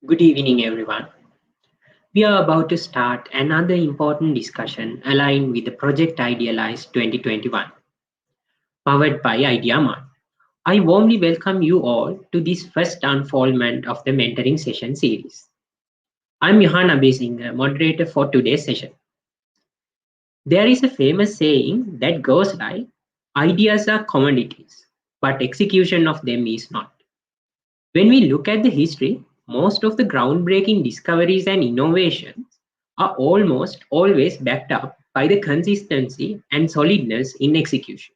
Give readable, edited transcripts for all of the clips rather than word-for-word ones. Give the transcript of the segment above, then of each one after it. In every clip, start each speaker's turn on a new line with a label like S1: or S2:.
S1: Good evening, everyone. We are about to start another important discussion aligned with the Project Idealize 2021, powered by Ideamart. I warmly welcome you all to this first unfoldment of the mentoring session series. I'm Johanna Basinger, moderator for today's session. There is a famous saying that goes like, ideas are commodities, but execution of them is not. When we look at the history, most of the groundbreaking discoveries and innovations are almost always backed up by the consistency and solidness in execution.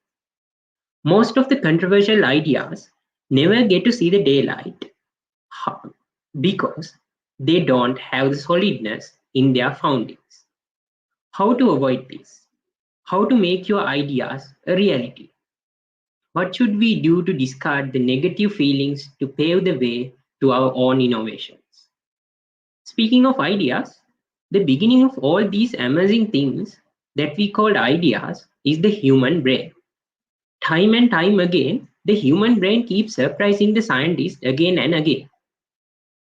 S1: Most of the controversial ideas never get to see the daylight because they don't have the solidness in their foundings. How to avoid this? How to make your ideas a reality? What should we do to discard the negative feelings to pave the way to our own innovations? Speaking of ideas, the beginning of all these amazing things that we call ideas is the human brain. Time and time again, the human brain keeps surprising the scientists again and again.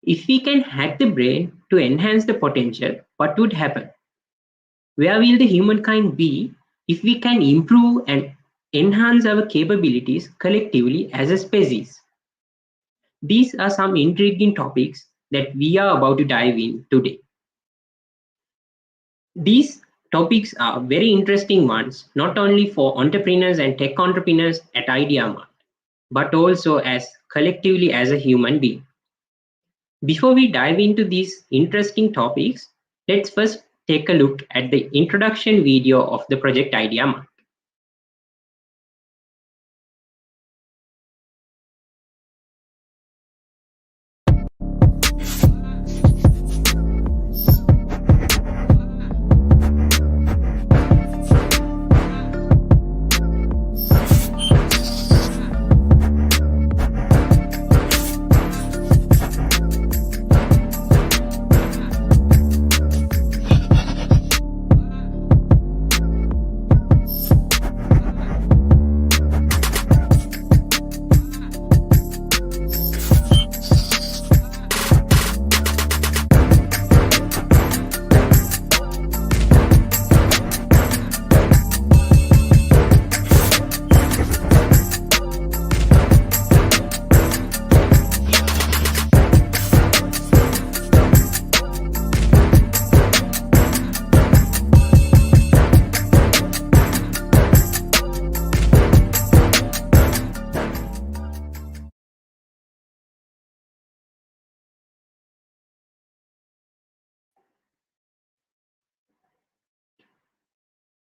S1: If we can hack the brain to enhance the potential, what would happen? Where will the humankind be if we can improve and enhance our capabilities collectively as a species? These are some intriguing topics that we are about to dive in today. These topics are very interesting ones, not only for entrepreneurs and tech entrepreneurs at Ideamart, but also as collectively as a human being. Before we dive into these interesting topics, let's first take a look at the introduction video of the Project Ideamart.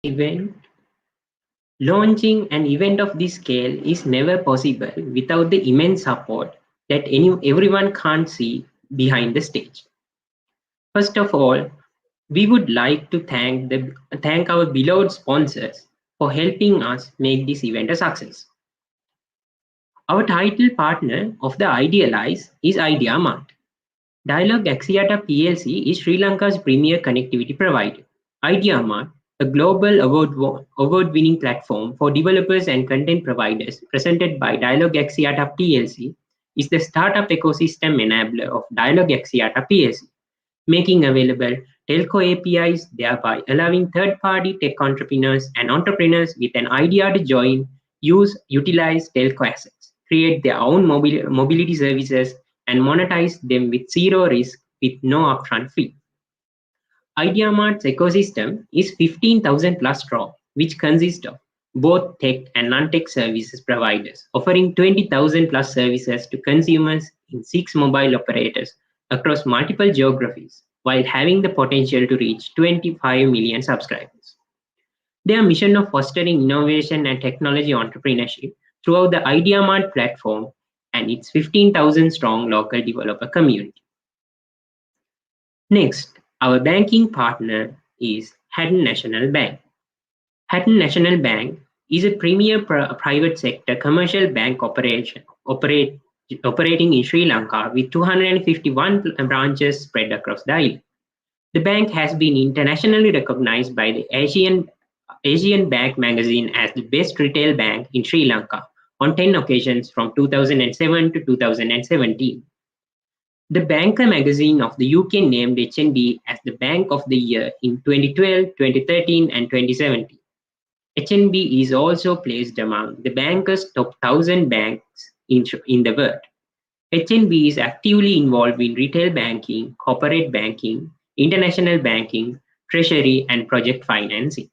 S1: Event Launching an event of this scale is never possible without the immense support that everyone can't see behind the stage. First of all, we would like to thank our beloved sponsors for helping us make this event a success. Our title partner of the Idealize is Ideamart. Dialog Axiata PLC is Sri Lanka's premier connectivity provider. Ideamart, a global award-winning platform for developers and content providers presented by Dialog Axiata PLC, is the startup ecosystem enabler of Dialog Axiata PLC, making available telco APIs, thereby allowing third-party tech entrepreneurs and entrepreneurs with an idea to join, utilize telco assets, create their own mobility services, and monetize them with zero risk with no upfront fee. Ideamart's ecosystem is 15,000 plus strong, which consists of both tech and non-tech services providers, offering 20,000 plus services to consumers in 6 mobile operators across multiple geographies, while having the potential to reach 25 million subscribers. Their mission of fostering innovation and technology entrepreneurship throughout the Ideamart platform and its 15,000 strong local developer community. Next, our banking partner is Hatton National Bank. Hatton National Bank is a premier private sector commercial bank operating in Sri Lanka with 251 branches spread across the island. The bank has been internationally recognized by the Asian Bank magazine as the best retail bank in Sri Lanka on 10 occasions from 2007 to 2017. The Banker magazine of the UK named HNB as the Bank of the Year in 2012, 2013 and 2017. HNB is also placed among the Banker's top 1,000 banks in the world. HNB is actively involved in retail banking, corporate banking, international banking, treasury and project financing.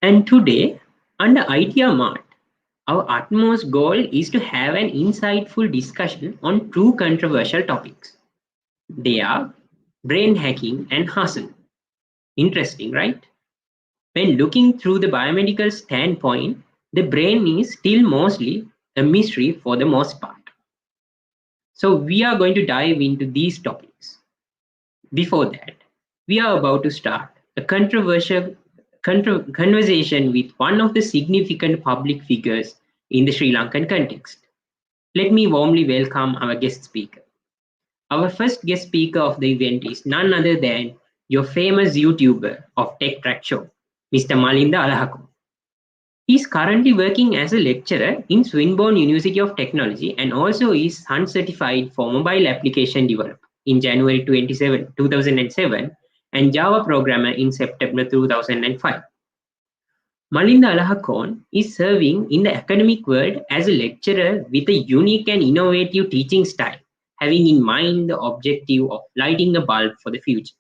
S1: And today, under Ideamart, our utmost goal is to have an insightful discussion on two controversial topics. They are brain hacking and hustle. Interesting, right? When looking through the biomedical standpoint, the brain is still mostly a mystery for the most part. So we are going to dive into these topics. Before that, we are about to start a controversial conversation with one of the significant public figures in the Sri Lankan context. Let me warmly welcome our guest speaker. Our first guest speaker of the event is none other than your famous YouTuber of Techtrack show, Mr. Malinda Alahakoon. He is currently working as a lecturer in Swinburne University of Technology and also is Sun certified for mobile application development in January 2007 and Java programmer in September 2005. Malinda Alahakoon is serving in the academic world as a lecturer with a unique and innovative teaching style, having in mind the objective of lighting a bulb for the future.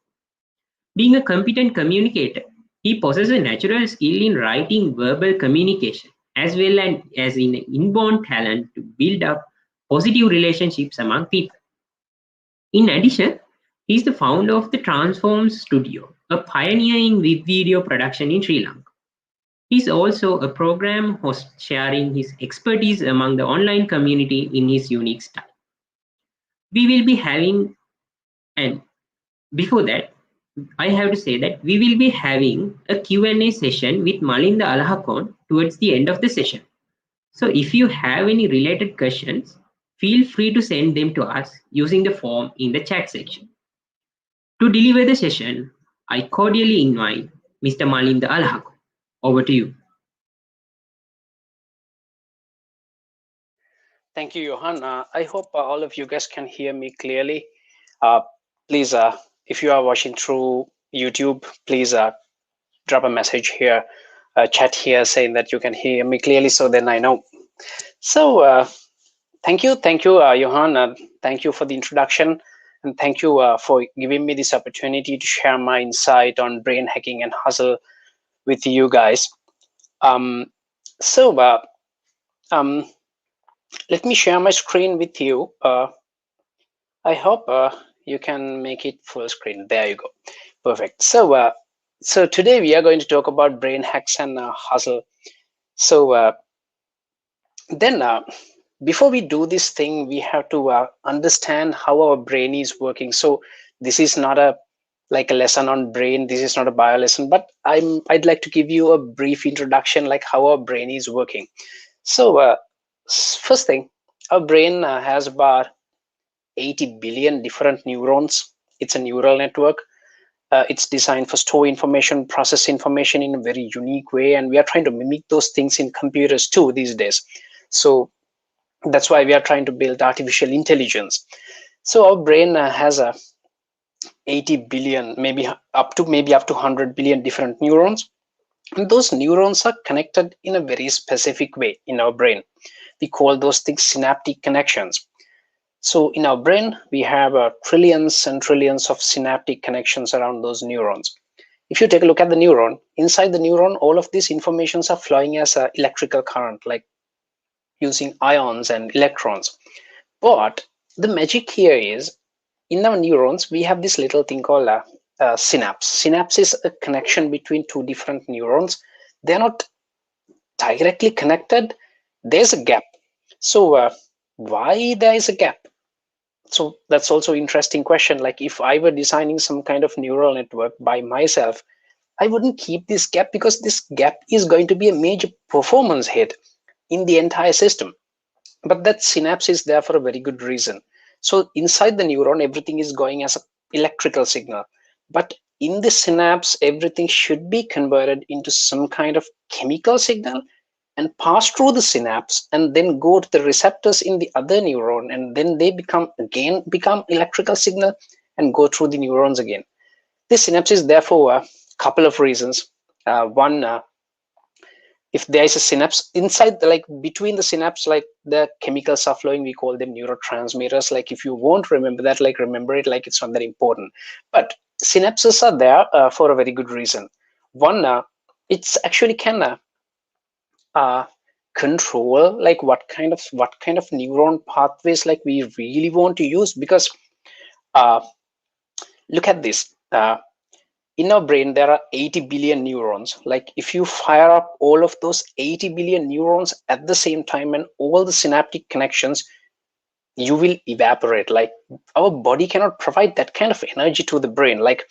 S1: Being a competent communicator, he possesses a natural skill in writing verbal communication, as well as in inborn talent to build up positive relationships among people. In addition, he is the founder of the Transforms Studio, a pioneer in video production in Sri Lanka. He is also a program host, sharing his expertise among the online community in his unique style. We will be having, and before that, I have to say that we will be having a Q&A session with Malinda Alahakoon towards the end of the session. So if you have any related questions, feel free to send them to us using the form in the chat section. To deliver the session, I cordially invite Mr. Malinda Alahakoon. Over to you.
S2: Thank you, Johan. I hope all of you guys can hear me clearly. Please, if you are watching through YouTube, please drop a message here, chat here saying that you can hear me clearly, so then I know. So thank you, Johan. Thank you for the introduction, and thank you for giving me this opportunity to share my insight on brain hacking and hustle with you guys. Let me share my screen with you. I hope you can make it full screen. There you go. Perfect. So today we are going to talk about brain hacks and hustle. So before we do this thing, we have to understand how our brain is working. So this is not a lesson on brain. This is not a bio lesson, but I'd like to give you a brief introduction, like how our brain is working. So first thing, our brain has about 80 billion different neurons. It's a neural network. It's designed for store information, process information in a very unique way, and we are trying to mimic those things in computers too these days. So that's why we are trying to build artificial intelligence. So our brain has a 80 billion, maybe up to 100 billion different neurons, and those neurons are connected in a very specific way in our brain. We call those things synaptic connections. So in our brain, we have trillions and trillions of synaptic connections around those neurons. If you take a look at the neuron, inside the neuron, all of these informations are flowing as an electrical current, like using ions and electrons. But the magic here is, in our neurons, we have this little thing called a synapse. Synapse is a connection between two different neurons. They're not directly connected. There's a gap. So why there is a gap? So that's also an interesting question. Like if I were designing some kind of neural network by myself, I wouldn't keep this gap, because this gap is going to be a major performance hit in the entire system. But that synapse is there for a very good reason. So inside the neuron, everything is going as an electrical signal, but in the synapse, everything should be converted into some kind of chemical signal and pass through the synapse and then go to the receptors in the other neuron, and then they become electrical signal and go through the neurons again. This synapse is there for a couple of reasons. One, if there is a synapse inside like between the synapse, like the chemicals are flowing, we call them neurotransmitters. Like if you won't remember that, like remember it like it's not that important. But synapses are there for a very good reason. One, it's actually can control like what kind of neuron pathways like we really want to use, because look at this. In our brain, there are 80 billion neurons. Like if you fire up all of those 80 billion neurons at the same time and all the synaptic connections, you will evaporate. Like our body cannot provide that kind of energy to the brain. Like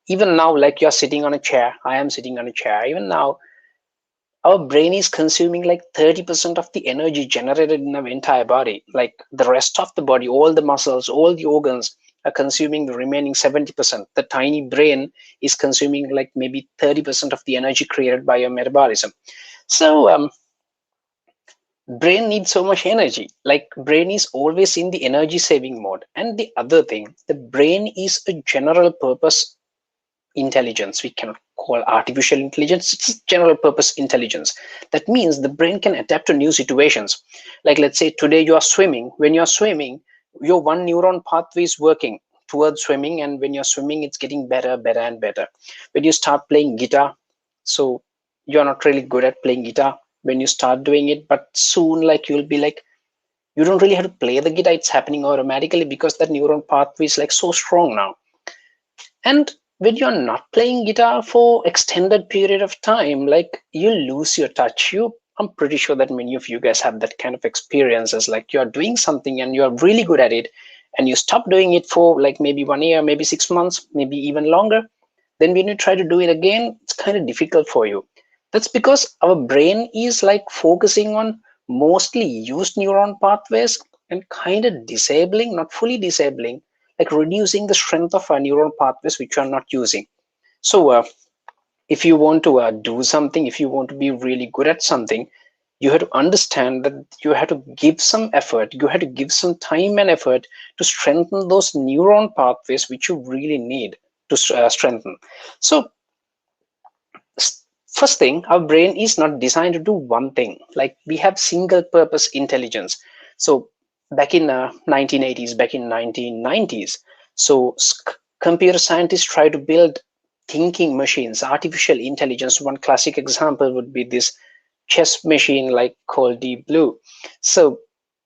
S2: even now, like you're sitting on a chair, I am sitting on a chair. Even now, our brain is consuming like 30% of the energy generated in our entire body. Like the rest of the body, all the muscles, all the organs are consuming the remaining 70%. The tiny brain is consuming like maybe 30% of the energy created by your metabolism. So brain needs so much energy. Like brain is always in the energy saving mode. And the other thing, the brain is a general purpose intelligence. We cannot call artificial intelligence. It's general purpose intelligence. That means the brain can adapt to new situations. Like let's say today you are swimming. When you're swimming, your one neuron pathway is working towards swimming, and when you're swimming, it's getting better and better. When you start playing guitar, so you're not really good at playing guitar when you start doing it, but soon like you'll be like, you don't really have to play the guitar, it's happening automatically because that neuron pathway is like so strong now. And when you're not playing guitar for extended period of time, like you lose your touch. I'm pretty sure that many of you guys have that kind of experiences. Like you're doing something and you're really good at it, and you stop doing it for like maybe 1 year, maybe 6 months, maybe even longer. Then when you try to do it again, it's kind of difficult for you. That's because our brain is like focusing on mostly used neuron pathways and kind of disabling, not fully disabling, like reducing the strength of our neuron pathways which you are not using. So if you want to do something, if you want to be really good at something, you have to understand that you have to give some effort, you have to give some time and effort to strengthen those neuron pathways which you really need to strengthen. So first thing, our brain is not designed to do one thing. Like we have single purpose intelligence. So back in 1980s, back in 1990s, so computer scientists try to build thinking machines, artificial intelligence. One classic example would be this chess machine like called Deep Blue. So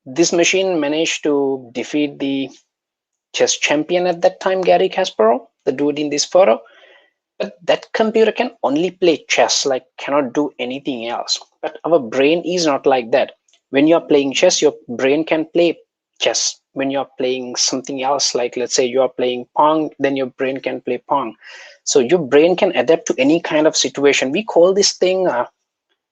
S2: this machine managed to defeat the chess champion at that time, Garry Kasparov, the dude in this photo. But that computer can only play chess, like cannot do anything else. But our brain is not like that. When you're playing chess, your brain can play chess. When you're playing something else, like let's say you're playing Pong, then your brain can play Pong. So your brain can adapt to any kind of situation. We call this thing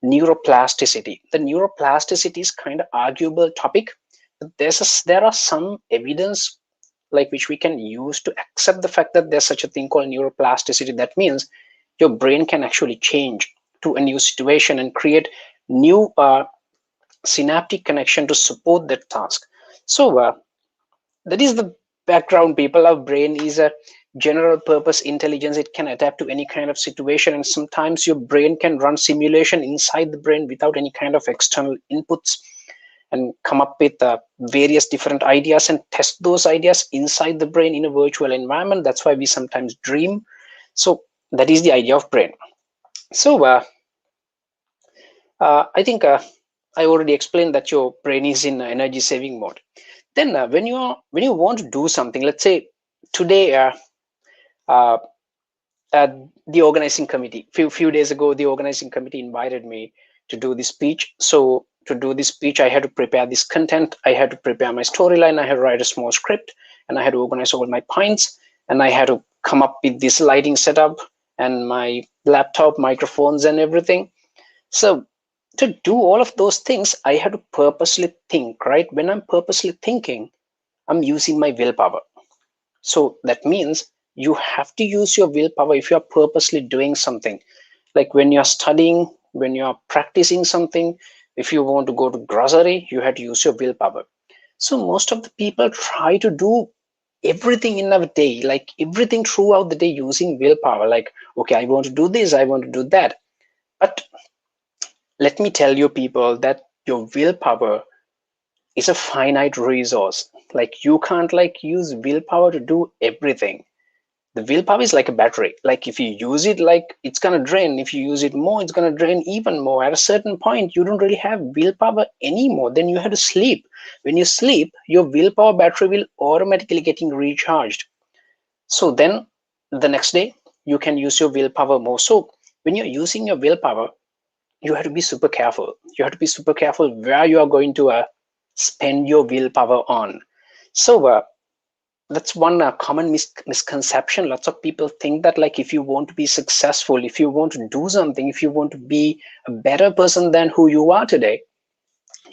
S2: neuroplasticity. The neuroplasticity is kind of arguable topic, but there are some evidence like which we can use to accept the fact that there's such a thing called neuroplasticity. That means your brain can actually change to a new situation and create new synaptic connection to support that task. So that is the background, people. Our brain is a general purpose intelligence. It can adapt to any kind of situation, and sometimes your brain can run simulation inside the brain without any kind of external inputs and come up with various different ideas and test those ideas inside the brain in a virtual environment. That's why we sometimes dream. So that is the idea of brain. So I think I already explained that your brain is in energy saving mode. Then when you want to do something, let's say today the organizing committee, few days ago, the organizing committee invited me to do this speech. So to do this speech, I had to prepare this content. I had to prepare my storyline. I had to write a small script, and I had to organize all my points, and I had to come up with this lighting setup and my laptop, microphones, and everything. So to do all of those things, I had to purposely think, right? When I'm purposely thinking, I'm using my willpower. So that means you have to use your willpower if you're purposely doing something. Like when you're studying, when you're practicing something, if you want to go to grocery, you have to use your willpower. So most of the people try to do everything in a day, like everything throughout the day using willpower. Like, okay, I want to do this, I want to do that. But let me tell you people that your willpower is a finite resource. Like you can't like use willpower to do everything. The willpower is like a battery. Like if you use it, like it's gonna drain. If you use it more, it's gonna drain even more. At a certain point, you don't really have willpower anymore. Then you have to sleep. When you sleep, your willpower battery will automatically getting recharged. So then the next day you can use your willpower more. So when you're using your willpower, you have to be super careful. You have to be super careful where you are going to spend your willpower on. So that's one common misconception. Lots of people think that like if you want to be successful, if you want to do something, if you want to be a better person than who you are today,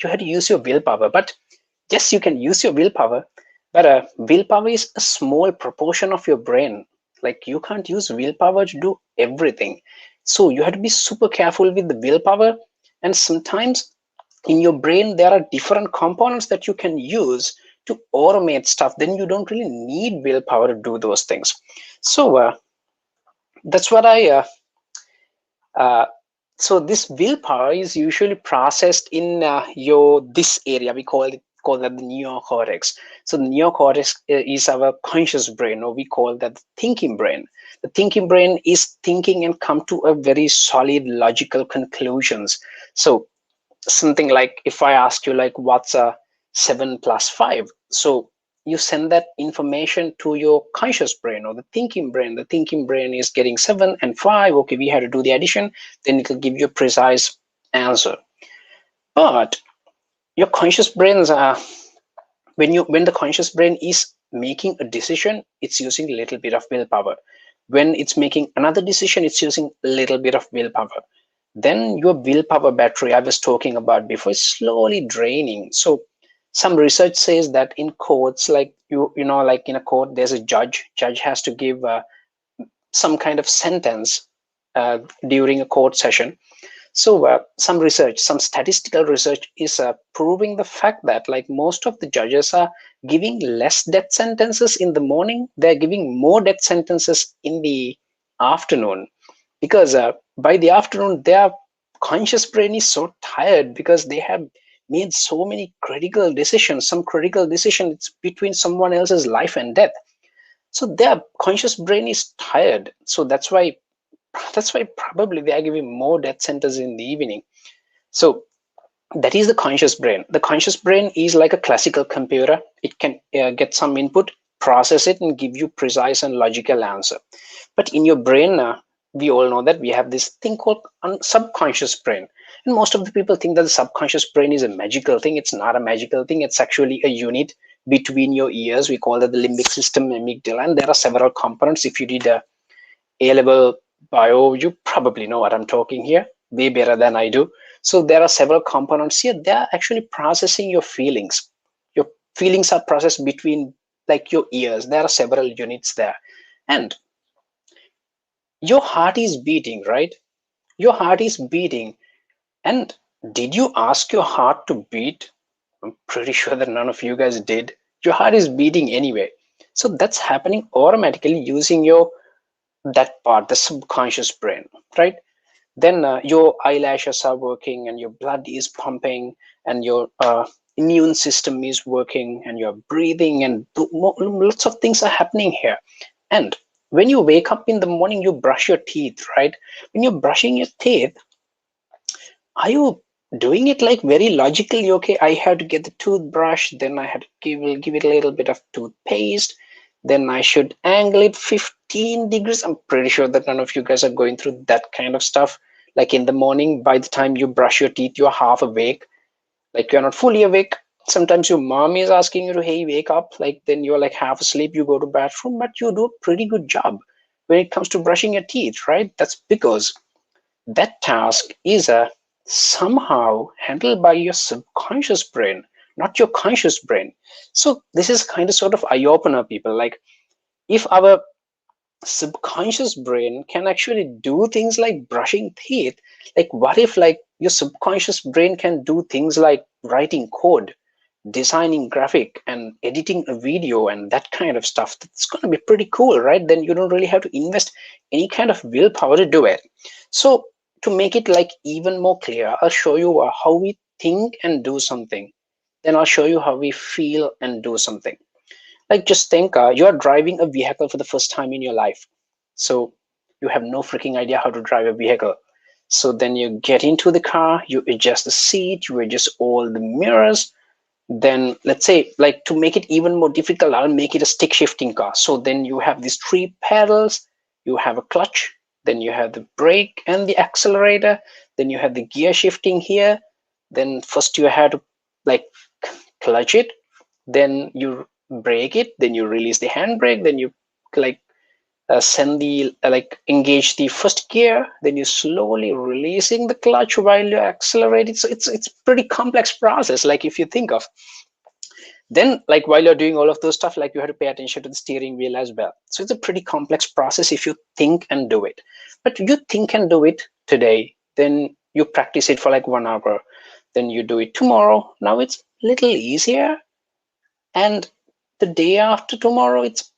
S2: you have to use your willpower. But yes, you can use your willpower, but willpower is a small proportion of your brain. Like you can't use willpower to do everything. So you have to be super careful with the willpower. And sometimes in your brain, there are different components that you can use to automate stuff. Then you don't really need willpower to do those things. So that's what uh, so this willpower is usually processed in your this area. We call that the neocortex. So the neocortex is our conscious brain, or we call that the thinking brain. The thinking brain is thinking and come to a very solid logical conclusions. So something like if I ask you like what's a 7 plus 5, so you send that information to your conscious brain or the thinking brain. The thinking brain is getting 7 and 5. Okay, we have to do the addition, then it'll give you a precise answer. But your conscious brains are when the conscious brain is making a decision, it's using a little bit of willpower. When it's making another decision, it's using a little bit of willpower. Then your willpower battery I was talking about before is slowly draining. So some research says that in courts, like you know, like in a court, there's a judge has to give some kind of sentence during a court session. So some research, some statistical research is proving the fact that like most of the judges are giving less death sentences in the morning. They're giving more death sentences in the afternoon, because by the afternoon their conscious brain is so tired because they have made so many critical decisions. Some critical decision, it's between someone else's life and death. So their conscious brain is tired. So that's why probably they are giving more death sentences in the evening. So that is the conscious brain. The conscious brain is like a classical computer. It can get some input, process it, and give you precise and logical answer. But in your brain, we all know that we have this thing called subconscious brain. And most of the people think that the subconscious brain is a magical thing. It's not a magical thing. It's actually a unit between your ears. We call that the limbic system, amygdala. And there are several components. If you did a A-level bio, you probably know what I'm talking here, way better than I do. So there are several components here. They are actually processing your feelings. Your feelings are processed between like your ears. There are several units there. And your heart is beating, right? Your heart is beating. And did you ask your heart to beat? I'm pretty sure that none of you guys did. Your heart is beating anyway. So that's happening automatically using your that part, the subconscious brain, right? Then your eyelashes are working and your blood is pumping and your immune system is working and you're breathing and lots of things are happening here. And when you wake up in the morning, you brush your teeth, right? When you're brushing your teeth, are you doing it like very logically? Okay, I have to get the toothbrush, then I have to give it a little bit of toothpaste, then I should angle it 15 degrees. I'm pretty sure that none of you guys are going through that kind of stuff. Like in the morning, by the time you brush your teeth, you're half awake. Like you're not fully awake. Sometimes your mom is asking you to, hey, wake up. Like then you're like half asleep, you go to bathroom, but you do a pretty good job when it comes to brushing your teeth, right? That's because that task is somehow handled by your subconscious brain, not your conscious brain. So this is kind of sort of eye-opener, people. Like, if our subconscious brain can actually do things like brushing teeth, like what if like your subconscious brain can do things like writing code, designing graphic, and editing a video and that kind of stuff? That's going to be pretty cool, right? Then you don't really have to invest any kind of willpower to do it. So to make it like even more clear, I'll show you how we think and do something, then I'll show you how we feel and do something. Like, just think, you're driving a vehicle for the first time in your life. So you have no freaking idea how to drive a vehicle. So then you get into the car, you adjust the seat, you adjust all the mirrors. Then let's say, like, to make it even more difficult, I'll make it a stick shifting car. So then you have these 3 pedals, you have a clutch, then you have the brake and the accelerator, then you have the gear shifting here. Then first you have to like clutch it, then you brake it, then you release the handbrake, then you like send the like engage the first gear, then you slowly releasing the clutch while you accelerate it. So it's pretty complex process, like if you think of. Then like while you're doing all of those stuff, like you have to pay attention to the steering wheel as well. So it's a pretty complex process if you think and do it. But you think and do it today, then you practice it for like 1 hour, then you do it tomorrow. Now it's a little easier, and the day after tomorrow it's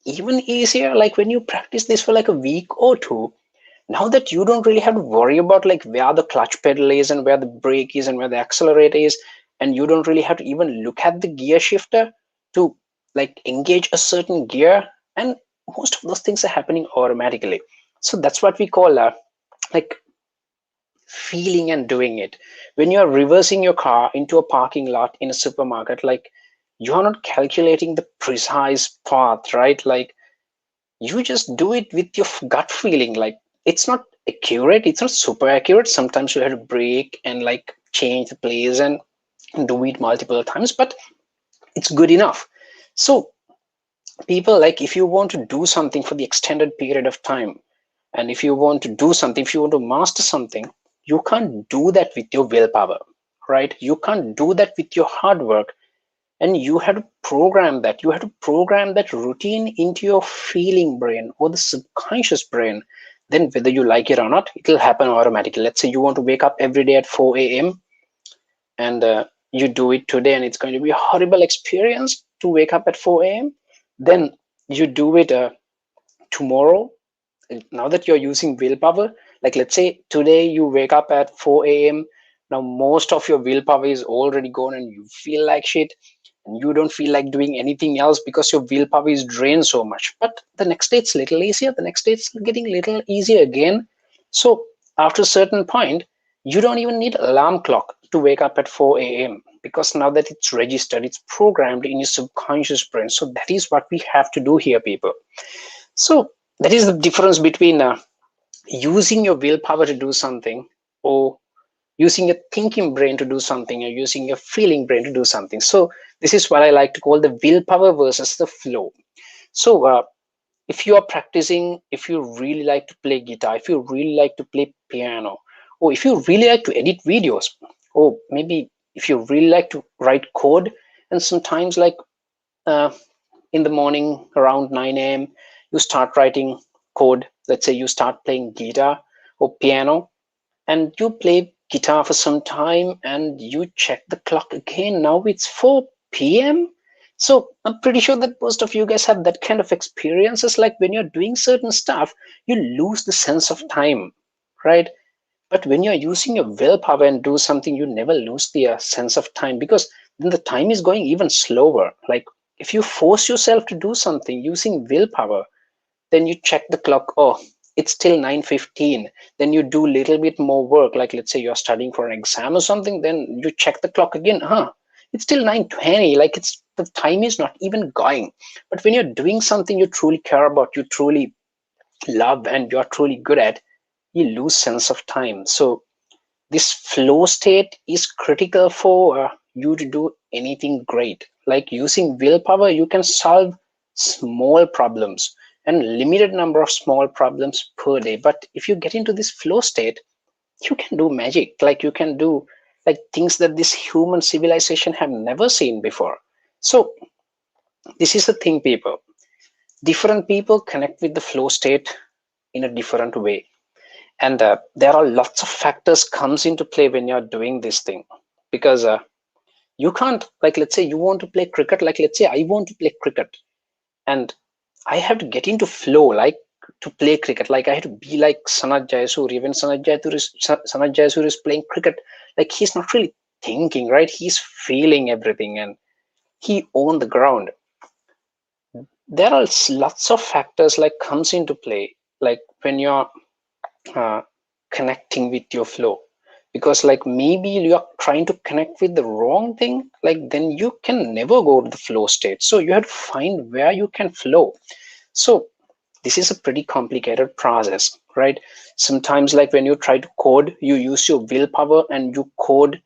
S2: even easier. Like when you practice this for like a week or 2, now that you don't really have to worry about like where the clutch pedal is and where the brake is and where the accelerator is, and you don't really have to even look at the gear shifter to like engage a certain gear, and most of those things are happening automatically. So that's what we call like feeling and doing it. When you're reversing your car into a parking lot in a supermarket, like you're not calculating the precise path, right? Like you just do it with your gut feeling. Like it's not accurate, it's not super accurate. Sometimes you have to brake and like change the place and do it multiple times, but it's good enough. So people, like if you want to do something for the extended period of time, and if you want to do something, if you want to master something, you can't do that with your willpower, right? You can't do that with your hard work. And you have to program that. You have to program that routine into your feeling brain or the subconscious brain. Then whether you like it or not, it will happen automatically. Let's say you want to wake up every day at 4 a.m. and you do it today, and it's going to be a horrible experience to wake up at 4 a.m. Then you do it tomorrow. Now that you're using willpower, like let's say today you wake up at 4 a.m. Now most of your willpower is already gone and you feel like shit, and you don't feel like doing anything else because your willpower is drained so much. But the next day it's little easier, the next day it's getting little easier again. So after a certain point, you don't even need alarm clock to wake up at 4 a.m. because now that it's registered, it's programmed in your subconscious brain. So that is what we have to do here, people. So that is the difference between using your willpower to do something, or using your thinking brain to do something, or using your feeling brain to do something. So this is what I like to call the willpower versus the flow. So if you are practicing, if you really like to play guitar, if you really like to play piano, or if you really like to edit videos, or maybe if you really like to write code, and sometimes like in the morning around 9 a.m. you start writing code. Let's say you start playing guitar or piano, and you play guitar for some time and you check the clock again. Now it's 4 p.m. So I'm pretty sure that most of you guys have that kind of experiences. Like when you're doing certain stuff, you lose the sense of time, right? But when you're using your willpower and do something, you never lose the sense of time, because then the time is going even slower. Like if you force yourself to do something using willpower, then you check the clock, oh, it's still 9:15. Then you do a little bit more work, like let's say you're studying for an exam or something, then you check the clock again, it's still 9:20. Like it's the time is not even going. But when you're doing something you truly care about, you truly love, and you're truly good at, you lose sense of time. So this flow state is critical for you to do anything great. Like using willpower, you can solve small problems and limited number of small problems per day. But if you get into this flow state, you can do magic. Like you can do like things that this human civilization have never seen before. So this is the thing, people. Different people connect with the flow state in a different way, and there are lots of factors comes into play when you're doing this thing, because you can't, like, let's say you want to play cricket, like let's say I want to play cricket, and I have to get into flow, like to play cricket. Like I have to be like Sanat Jayasuriya. When Sanat Jayasuriya is playing cricket, like he's not really thinking, right? He's feeling everything and he owned the ground. There are lots of factors like comes into play, like when you're uh, connecting with your flow, because like maybe you're trying to connect with the wrong thing, like then you can never go to the flow state. So you have to find where you can flow. So this is a pretty complicated process, right? Sometimes like when you try to code, you use your willpower and you code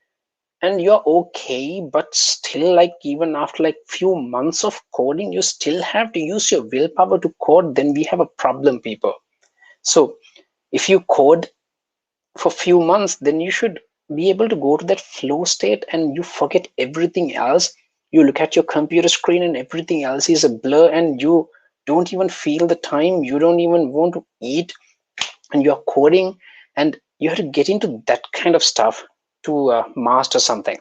S2: and you're okay, but still, like even after like few months of coding, you still have to use your willpower to code, then we have a problem, people. So if you code for few months, then you should be able to go to that flow state and you forget everything else. You look at your computer screen and everything else is a blur, and you don't even feel the time, you don't even want to eat, and you're coding, and you have to get into that kind of stuff to master something,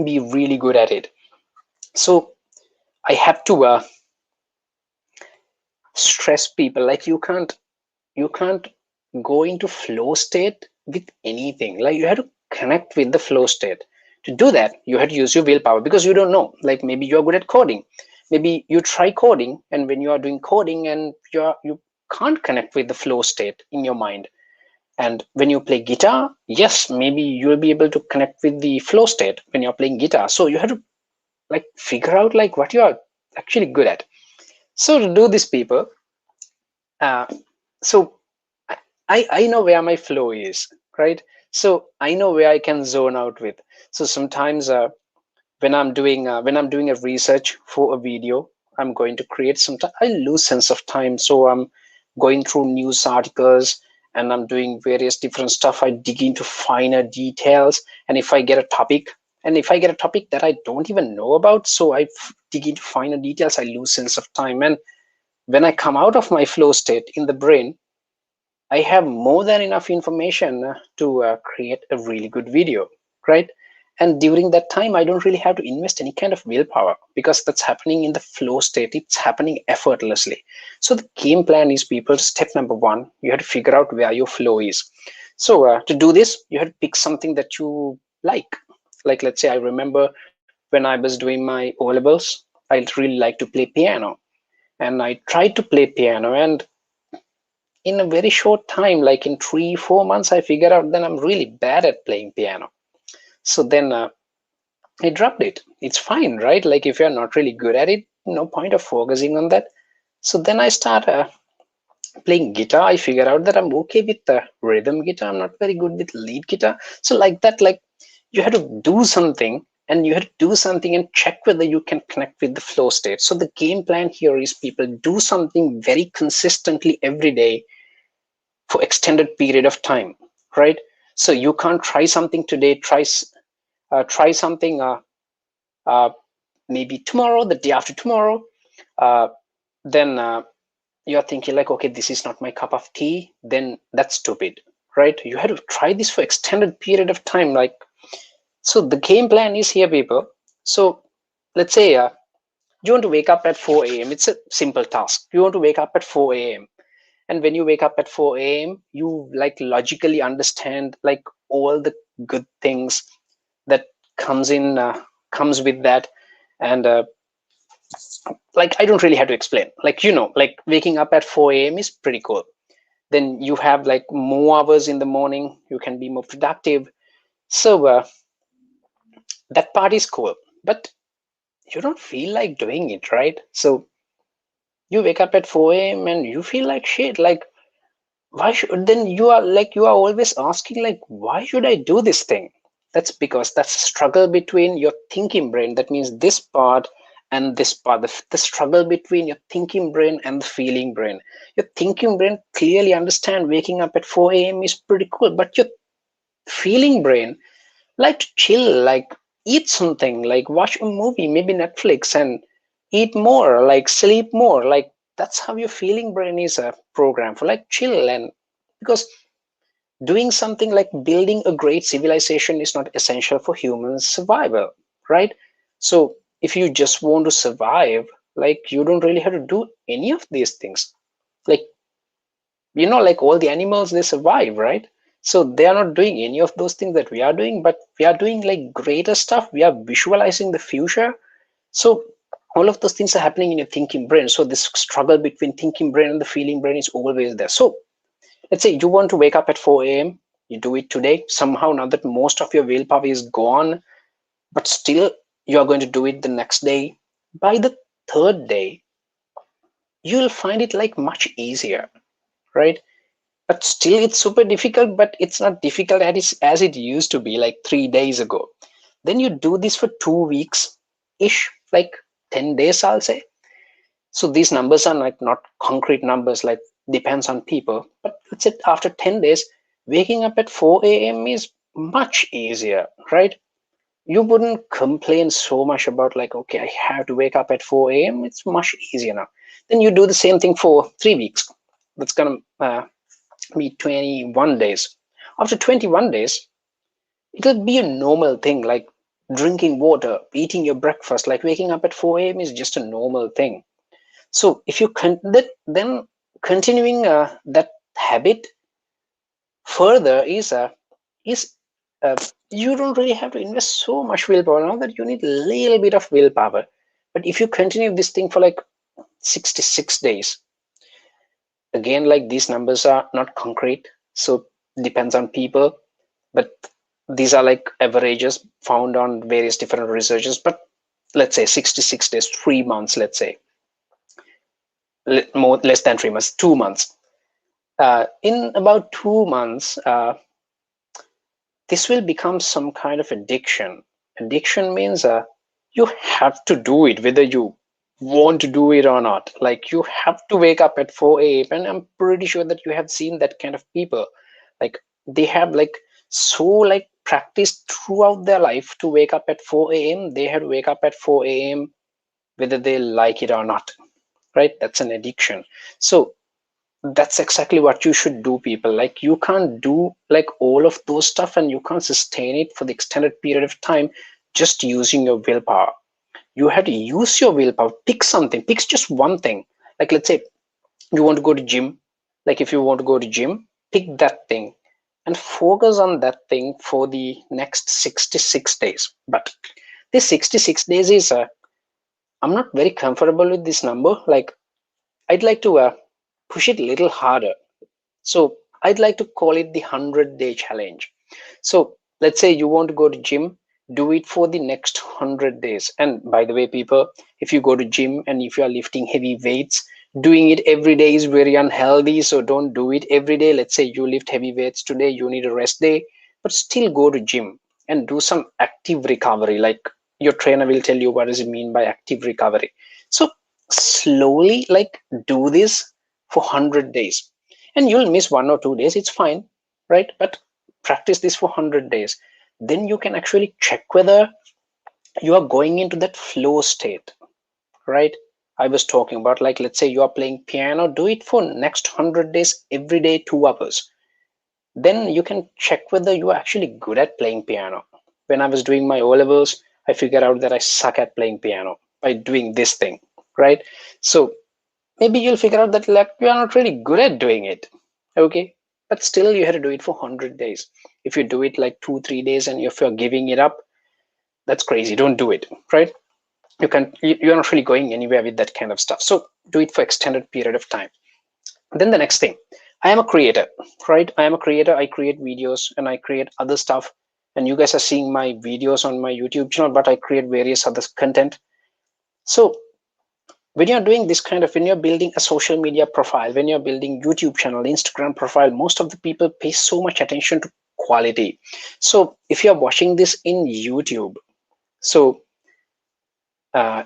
S2: be really good at it. So I have to stress people, like you can't go into flow state with anything. Like you have to connect with the flow state. To do that, you have to use your willpower, because you don't know, like maybe you're good at coding, maybe you try coding, and when you are doing coding and you can't connect with the flow state in your mind. And when you play guitar, yes, maybe you'll be able to connect with the flow state when you're playing guitar. So you have to like figure out like what you are actually good at. So to do this, people, uh, so I know where my flow is, right? So I know where I can zone out with. So sometimes when I'm doing a research for a video, I'm going to create some time, I lose sense of time. So I'm going through news articles and I'm doing various different stuff. I dig into finer details, and if I get a topic, that I don't even know about, so I dig into finer details, I lose sense of time. And when I come out of my flow state in the brain, I have more than enough information to create a really good video, right? And during that time, I don't really have to invest any kind of willpower, because that's happening in the flow state. It's happening effortlessly. So the game plan is, people, step number one, you have to figure out where your flow is. So to do this, you have to pick something that you like. Like, let's say I remember when I was doing my O-levels, I really like to play piano. And I tried to play piano, and in a very short time, like in 3-4 months, I figured out that I'm really bad at playing piano. So then I dropped it. It's fine, right? Like if you're not really good at it, no point of focusing on that. So then I start playing guitar. I figure out that I'm okay with the rhythm guitar. I'm not very good with lead guitar. So like that, like you have to do something, and you have to do something and check whether you can connect with the flow state. So the game plan here is, people, do something very consistently every day for extended period of time, right? So you can't try something today, try something uh, maybe tomorrow, the day after tomorrow, then you're thinking like, okay, this is not my cup of tea, then that's stupid, right? You have to try this for extended period of time. Like, so the game plan is here, people. So let's say you want to wake up at 4 a.m. It's a simple task. You want to wake up at 4 a.m. And when you wake up at 4 a.m., you like logically understand like all the good things that comes with that. And like I don't really have to explain. Like, like waking up at 4 a.m. is pretty cool. Then you have like more hours in the morning. You can be more productive. So that part is cool. But you don't feel like doing it, right? So you wake up at 4 a.m. and you feel like shit. Like, why should, then you are always asking like, why should I do this thing? That's because that's a struggle between your thinking brain, that means this part, and this part, the struggle between your thinking brain and the feeling brain. Your thinking brain clearly understand waking up at 4 a.m. is pretty cool, but your feeling brain like to chill, like eat something, like watch a movie, maybe Netflix, and eat more, like sleep more. Like that's how your feeling brain is programmed for, like chill. And because doing something like building a great civilization is not essential for human survival, right? So if you just want to survive, like you don't really have to do any of these things. Like, like all the animals, they survive, right? So they are not doing any of those things that we are doing, but we are doing like greater stuff. We are visualizing the future. So all of those things are happening in your thinking brain. So this struggle between thinking brain and the feeling brain is always there. So let's say you want to wake up at 4 a.m. You do it today. Somehow, now that most of your willpower is gone, but still you are going to do it the next day. By the third day, you'll find it like much easier, right? But still it's super difficult, but it's not difficult as it used to be like 3 days ago. Then you do this for 2 weeks ish, like 10 days, I'll say. So these numbers are like not concrete numbers, like depends on people. But let's say after 10 days, waking up at 4 a.m. is much easier, right? You wouldn't complain so much about like, okay, I have to wake up at 4 a.m. It's much easier now. Then you do the same thing for 3 weeks. That's gonna be 21 days. After 21 days, it'll be a normal thing, like drinking water, eating your breakfast, like waking up at 4 a.m. is just a normal thing. So if you then continuing that habit further is you don't really have to invest so much willpower. Now that you need a little bit of willpower, but if you continue this thing for like 66 days, again, like these numbers are not concrete, so depends on people, but these are like averages found on various different researches. But let's say 66 days, 3 months, let's say less than 3 months, 2 months. In about 2 months, this will become some kind of addiction. Addiction means you have to do it whether you want to do it or not. Like you have to wake up at 4 a.m. and I'm pretty sure that you have seen that kind of people. Like they have like so like practiced throughout their life to wake up at 4 a.m. They have to wake up at 4 a.m. whether they like it or not, right? That's an addiction. So that's exactly what you should do, people. Like you can't do like all of those stuff and you can't sustain it for the extended period of time just using your willpower. You have to use your willpower. Pick something, pick just one thing. Like let's say you want to go to gym. Like if you want to go to gym, pick that thing and focus on that thing for the next 66 days. But this 66 days is I'm not very comfortable with this number. Like I'd like to push it a little harder. So I'd like to call it the 100-day challenge. So let's say you want to go to gym, do it for the next 100 days. And by the way, people, if you go to gym and if you are lifting heavy weights, doing it every day is very unhealthy. So don't do it every day. Let's say you lift heavy weights today, you need a rest day, but still go to gym and do some active recovery. Like your trainer will tell you what does it mean by active recovery. So slowly like do this for 100 days and you'll miss 1 or 2 days, it's fine, right? But practice this for 100 days, then you can actually check whether you are going into that flow state, right? I was talking about, like let's say you are playing piano, do it for next 100 days every day 2 hours. Then you can check whether you are actually good at playing piano. When I was doing my O levels, I figured out that I suck at playing piano by doing this thing, right? So maybe you'll figure out that like you are not really good at doing it, okay? But still you have to do it for 100 days. If you do it like 2-3 days and if you're giving it up, that's crazy. Don't do it, right? You're not really going anywhere with that kind of stuff. So do it for extended period of time. Then the next thing, I am a creator, right? I am a creator. I create videos and I create other stuff, and you guys are seeing my videos on my YouTube channel, but I create various other content. So when you're doing this kind of, when you're building a social media profile, when you're building YouTube channel, Instagram profile, most of the people pay so much attention to quality. So if you're watching this in YouTube, so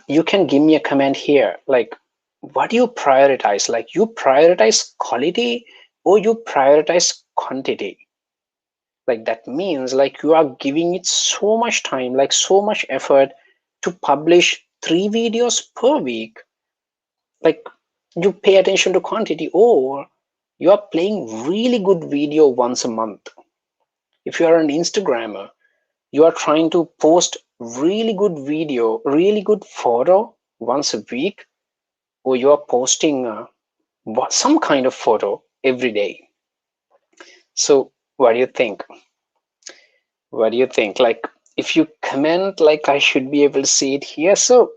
S2: you can give me a comment here, like what do you prioritize? Like you prioritize quality or you prioritize quantity? Like that means like you are giving it so much time, like so much effort to publish 3 videos per week. Like you pay attention to quantity, or you are playing really good video once a month. If you are an Instagrammer, you are trying to post really good video, really good photo once a week, or you are posting some kind of photo every day. So what do you think? What do you think? Like, if you comment, like, I should be able to see it here. So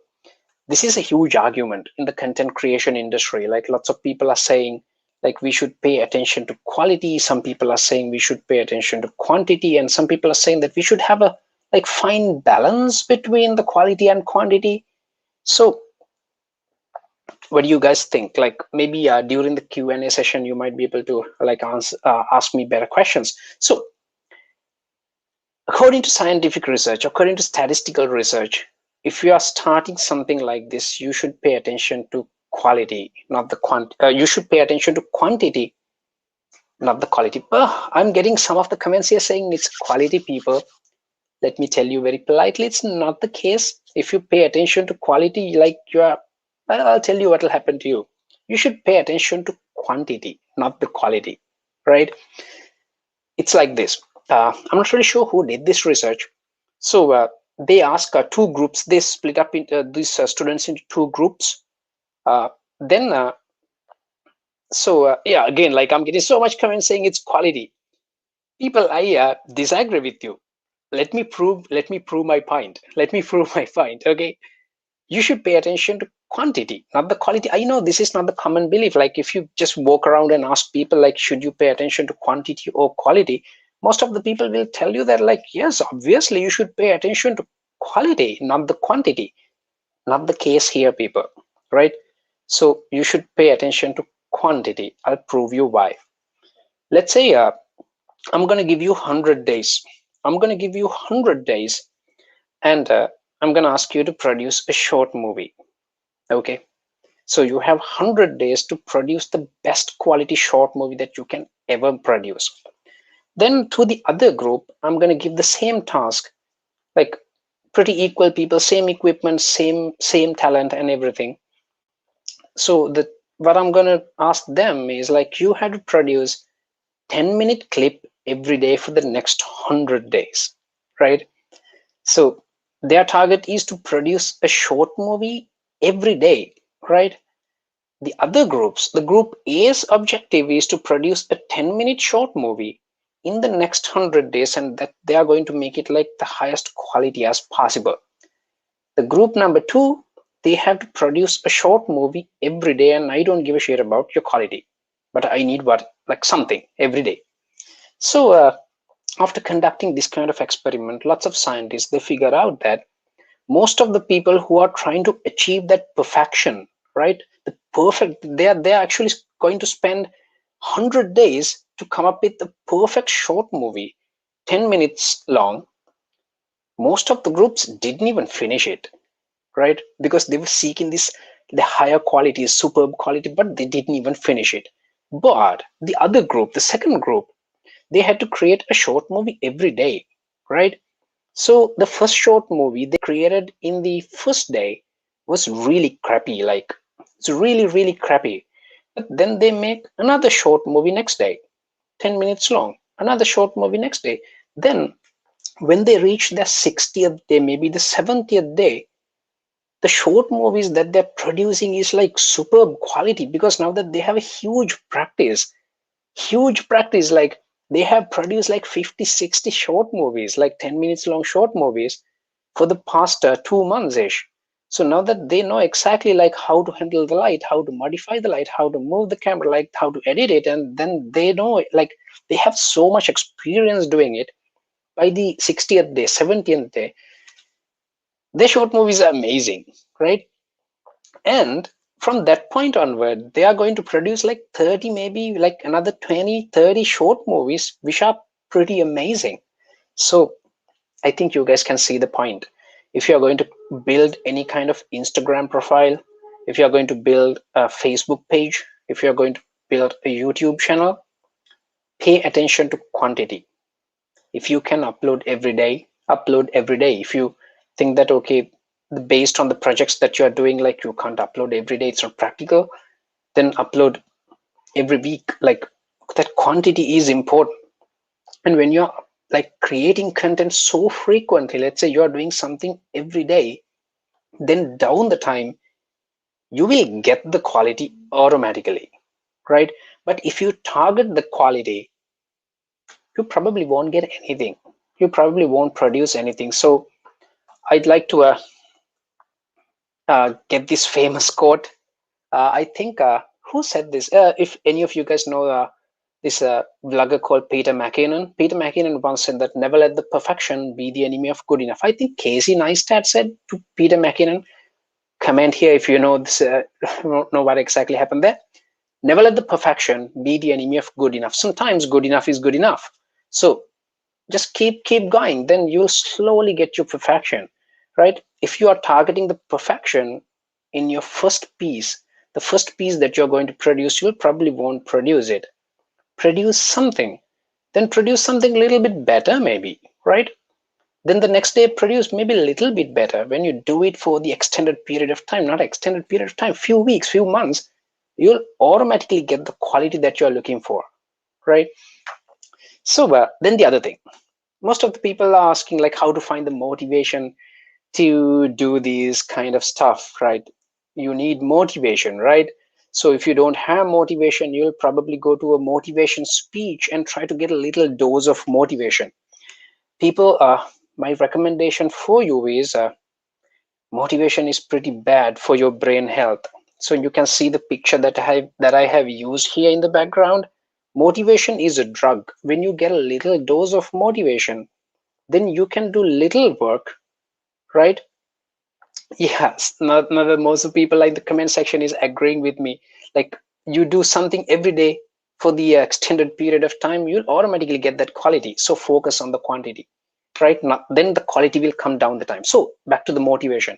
S2: this is a huge argument in the content creation industry. Like, lots of people are saying, like, we should pay attention to quality. Some people are saying we should pay attention to quantity, and some people are saying that we should have a like fine balance between the quality and quantity. So what do you guys think? Like, maybe during the Q&A session, you might be able to like ask me better questions. So according to scientific research, according to statistical research, if you are starting something like this, you should pay attention to quality, not the you should pay attention to quantity, not the quality. I'm getting some of the comments here saying it's quality, people. Let me tell you very politely, it's not the case. If you pay attention to quality, like I'll tell you what will happen to you. You should pay attention to quantity, not the quality, right? It's like this. I'm not really sure who did this research. So they ask two groups. They split up into these students into two groups. Then, yeah, again, like I'm getting so much comments saying it's quality. People, I disagree with you. Let me prove my point. Let me prove my point. Okay, you should pay attention to quantity, not the quality. I know this is not the common belief. Like if you just walk around and ask people, like, should you pay attention to quantity or quality? Most of the people will tell you that, like, yes, obviously you should pay attention to quality, not the quantity. Not the case here, people, right? So you should pay attention to quantity. I'll prove you why. Let's say I'm going to give you 100 days. I'm going to give you 100 days, and I'm going to ask you to produce a short movie. Okay. So you have 100 days to produce the best quality short movie that you can ever produce. Then to the other group, I'm going to give the same task, like pretty equal people, same equipment, same talent and everything. So what I'm going to ask them is, like, you have to produce 10-minute clip every day for the next 100 days, right? So their target is to produce a short movie every day, right? The other groups, the group A's objective is to produce a 10-minute short movie in the next 100 days, and that they are going to make it like the highest quality as possible. The group number 2, they have to produce a short movie every day, and I don't give a shit about your quality, but I need like something every day. So after conducting this kind of experiment, lots of scientists, they figure out that most of the people who are trying to achieve that perfection, right, the perfect, they're actually going to spend 100 days to come up with the perfect short movie, 10 minutes long. Most of the groups didn't even finish it, right, because they were seeking the higher quality, superb quality, but they didn't even finish it. But the other group, the second group, they had to create a short movie every day, right? So the first short movie they created in the first day was really crappy, like it's really, really crappy. But then they make another short movie next day, 10 minutes long, another short movie next day. Then when they reach their 60th day, maybe the 70th day, the short movies that they're producing is like superb quality, because now that they have a huge practice, like they have produced like 50-60 short movies, like 10 minutes long short movies for the past 2 months ish. So now that they know exactly like how to handle the light, how to modify the light, how to move the camera, like how to edit it, and then they know, like they have so much experience doing it. By the 60th day, 70th day, their short movies are amazing, right? And from that point onward, they are going to produce like 30, maybe like another 20-30 short movies, which are pretty amazing. So I think you guys can see the point. If you're going to build any kind of Instagram profile, if you're going to build a Facebook page, if you're going to build a YouTube channel, pay attention to quantity. If you can upload every day, upload every day. If you think that, okay, based on the projects that you are doing, like you can't upload every day, it's not practical, then upload every week. Like that quantity is important. And when you're like creating content so frequently, let's say you are doing something every day, then down the time you will get the quality automatically, right? But if you target the quality, you probably won't get anything. You probably won't produce anything. So I'd like to get this famous quote. I think who said this? If any of you guys know this vlogger called Peter McKinnon. Peter McKinnon once said that never let the perfection be the enemy of good enough. I think Casey Neistat said to Peter McKinnon. Comment here if you know this. Don't know what exactly happened there. Never let the perfection be the enemy of good enough. Sometimes good enough is good enough. So just keep going. Then you'll slowly get your perfection, right? If you are targeting the perfection in your first piece, the first piece that you're going to produce, you probably won't produce it. Produce something, then produce something a little bit better, maybe, right? Then the next day produce maybe a little bit better. When you do it for the extended period of time, not extended period of time, few weeks, few months, you'll automatically get the quality that you're looking for, right? So then the other thing, most of the people are asking like how to find the motivation to do these kind of stuff, right? You need motivation, right? So if you don't have motivation, you'll probably go to a motivation speech and try to get a little dose of motivation. People, my recommendation for you is motivation is pretty bad for your brain health. So you can see the picture that I have used here in the background. Motivation is a drug. When you get a little dose of motivation, then you can do little work, right? Yes, not that most of people like the comment section is agreeing with me. Like you do something every day for the extended period of time, you'll automatically get that quality. So focus on the quantity, right? Not, then the quality will come down the time. So back to the motivation.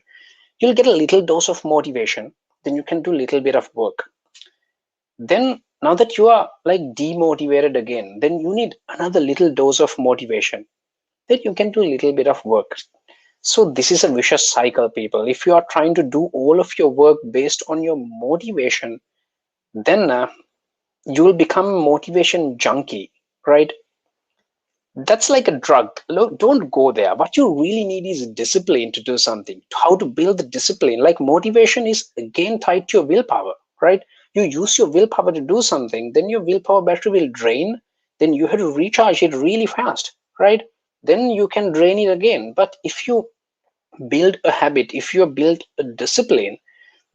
S2: You'll get a little dose of motivation, then you can do a little bit of work. Then now that you are like demotivated again, then you need another little dose of motivation. Then you can do a little bit of work. So this is a vicious cycle, people. If you are trying to do all of your work based on your motivation, then you will become a motivation junkie, right? That's like a drug. Look, don't go there. What you really need is discipline to do something. How to build the discipline. Like motivation is again tied to your willpower, right? You use your willpower to do something, then your willpower battery will drain. Then you have to recharge it really fast, right? Then you can drain it again. But if you build a habit, if you build a discipline,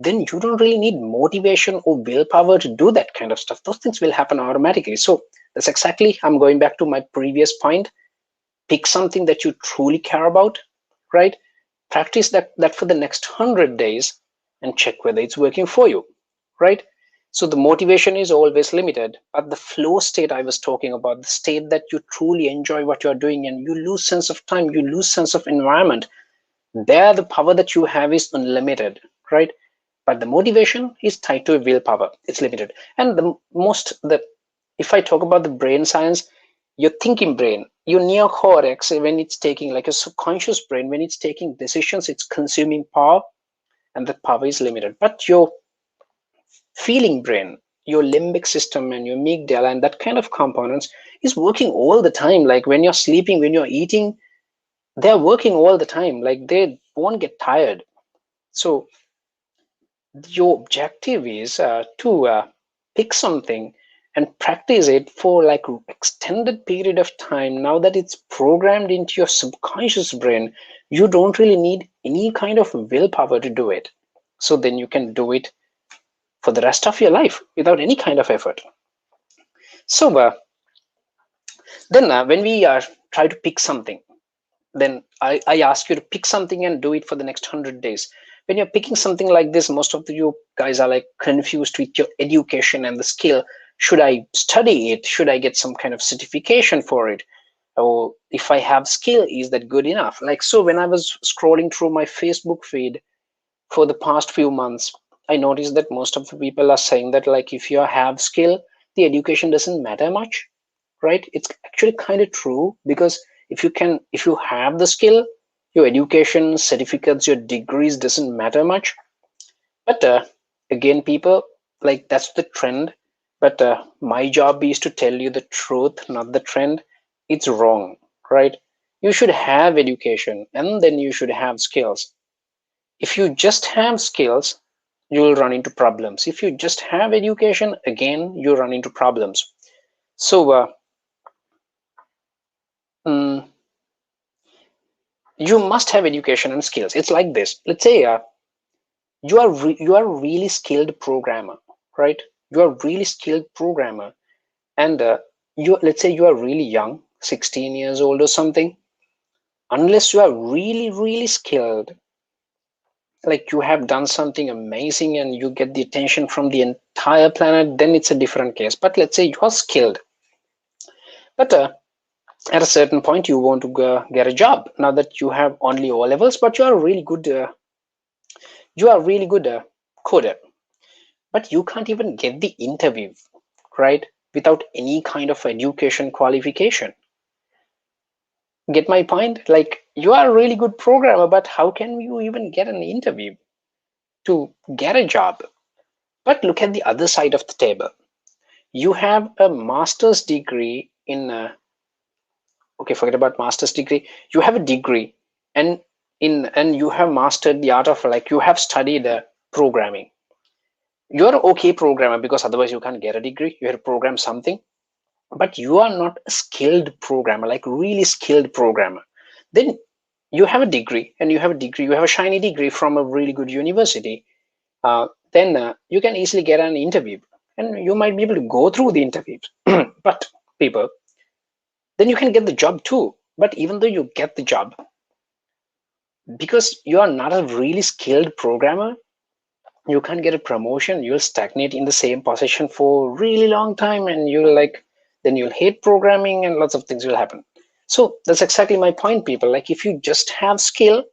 S2: then you don't really need motivation or willpower to do that kind of stuff. Those things will happen automatically. So that's exactly, I'm going back to my previous point. Pick something that you truly care about, right? Practice that for the next 100 days and check whether it's working for you, right? So the motivation is always limited, but the flow state I was talking about, the state that you truly enjoy what you're doing and you lose sense of time, you lose sense of environment, there the power that you have is unlimited, right? But the motivation is tied to willpower, it's limited. And if I talk about the brain science, your thinking brain, your neocortex, when it's taking like a subconscious brain, when it's taking decisions, it's consuming power, and the power is limited. But your feeling brain, your limbic system and your amygdala and that kind of components is working all the time. Like when you're sleeping, when you're eating, they're working all the time. Like they won't get tired. So your objective is to pick something and practice it for like extended period of time. Now that it's programmed into your subconscious brain, you don't really need any kind of willpower to do it. So then you can do it for the rest of your life without any kind of effort. So then when we try to pick something, then I ask you to pick something and do it for the next 100 days. When you're picking something like this, most of you guys are like confused with your education and the skill. Should I study it? Should I get some kind of certification for it? Or if I have skill, is that good enough? Like, so when I was scrolling through my Facebook feed for the past few months, I noticed that most of the people are saying that like, if you have skill, the education doesn't matter much, right? It's actually kind of true, because If you have the skill, your education, certificates, your degrees doesn't matter much. But again, people, like, that's the trend. But my job is to tell you the truth, not the trend. It's wrong, right? You should have education and then you should have skills. If you just have skills, you will run into problems. If you just have education, again, you run into problems. So mm, you must have education and skills. It's like this. Let's say you are a really skilled programmer, right? You are a really skilled programmer, and let's say you are really young, 16 years old or something. Unless you are really skilled, like you have done something amazing and you get the attention from the entire planet, then it's a different case. But let's say you are skilled, but at a certain point you want to get a job. Now that you have only O levels, but you are really good. You are really good coder, but you can't even get the interview, right? Without any kind of education qualification. Get my point? Like, you are a really good programmer, but how can you even get an interview to get a job? But look at the other side of the table. You have a master's degree in okay, forget about master's degree. You have a degree, and you have mastered the art of, like, you have studied programming. You're an okay programmer because otherwise you can't get a degree. You have to program something, but you are not a skilled programmer, like really skilled programmer. Then you have a degree, and you have a degree, you have a shiny degree from a really good university. Then you can easily get an interview, and you might be able to go through the interviews. But people, then you can get the job too. But even though you get the job, because you are not a really skilled programmer, you can't get a promotion. You'll stagnate in the same position for a really long time, and then you'll hate programming, and lots of things will happen. So that's exactly my point, people. Like, if you just have skill,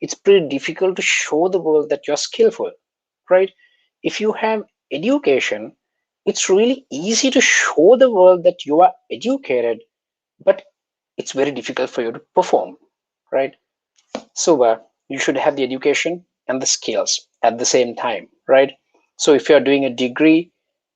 S2: it's pretty difficult to show the world that you're skillful, right? If you have education, it's really easy to show the world that you are educated, but it's very difficult for you to perform, right? So you should have the education and the skills at the same time, right? So if you're doing a degree,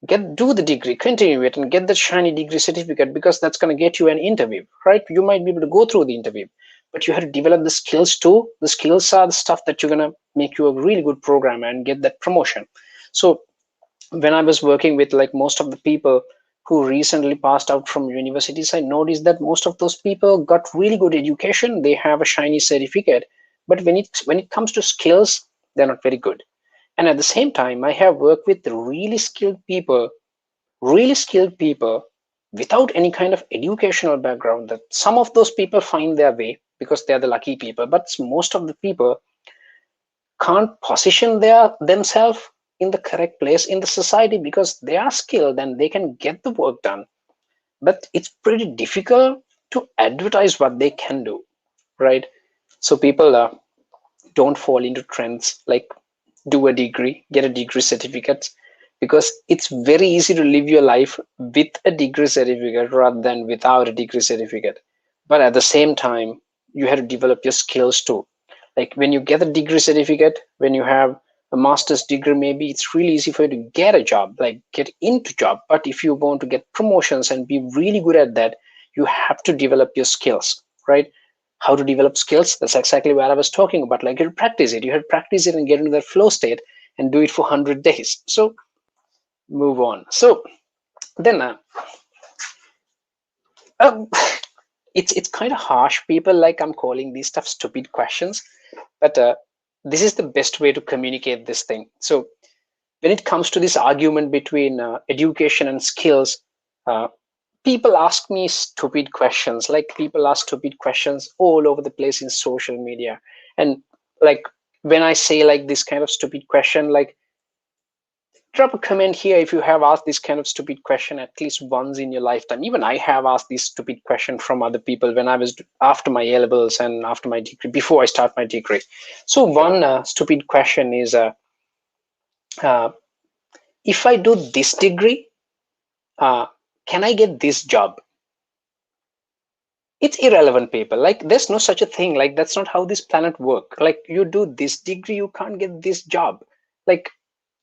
S2: do the degree, continue it, and get the shiny degree certificate, because that's going to get you an interview, right? You might be able to go through the interview, but you have to develop the skills too. The skills are the stuff that you're going to make you a really good programmer and get that promotion. So when I was working with, like, most of the people who recently passed out from universities, I noticed that most of those people got really good education. They have a shiny certificate, but when it comes to skills, they're not very good. And at the same time, I have worked with really skilled people without any kind of educational background. That some of those people find their way because they're the lucky people, but most of the people can't position themselves in the correct place in the society because they are skilled and they can get the work done. But it's pretty difficult to advertise what they can do, right? So people don't fall into trends like do a degree, get a degree certificate, because it's very easy to live your life with a degree certificate rather than without a degree certificate. But at the same time, you have to develop your skills too. Like, when you get a degree certificate, when you have a master's degree, maybe it's really easy for you to get a job, like get into job. But if you want to get promotions and be really good at that, you have to develop your skills, right? How to develop skills? That's exactly what I was talking about. Like, you practice it. You have to practice it and get into that flow state and do it for 100 days. So move on. So then uh, it's kind of harsh, people. Like, I'm calling these stuff stupid questions, but this is the best way to communicate this thing. So when it comes to this argument between education and skills, uh, people ask me stupid questions. Like, people ask stupid questions all over the place in social media. And, like, when I say, like, this kind of stupid question, like, drop a comment here if you have asked this kind of stupid question at least once in your lifetime. Even I have asked this stupid question from other people when I was after my A levels and after my degree, before I start my degree. So one stupid question is, uh, if I do this degree, can I get this job? It's irrelevant, people. Like, there's no such a thing. Like, that's not how this planet work. Like, you do this degree, you can't get this job. Like,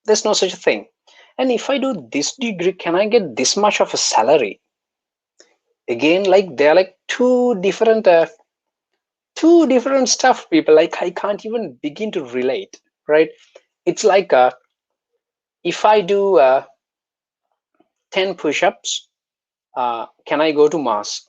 S2: there's no such a thing. And if I do this degree, can I get this much of a salary? Again, like, they're like two different stuff, people. Like, I can't even begin to relate, right? It's like if I do 10 push-ups, can I go to Mars?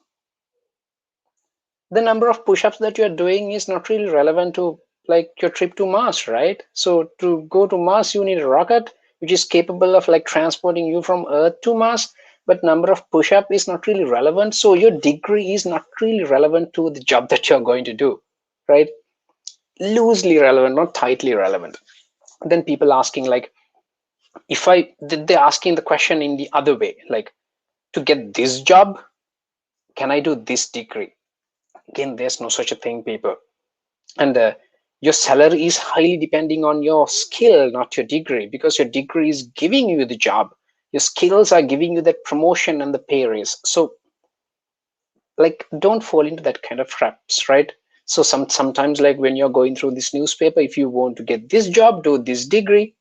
S2: The number of push-ups that you're doing is not really relevant to like your trip to Mars, right? So to go to Mars, you need a rocket which is capable of like transporting you from Earth to Mars, but number of push-up is not really relevant. So your degree is not really relevant to the job that you're going to do, right? Loosely relevant, not tightly relevant. Then people asking like, if they're asking the question in the other way, like, to get this job, can I do this degree? Again, there's no such a thing, people. And your salary is highly depending on your skill, not your degree, because your degree is giving you the job. Your skills are giving you that promotion and the pay raise. So like, don't fall into that kind of traps, right? So sometimes like when you're going through this newspaper, if you want to get this job, do this degree.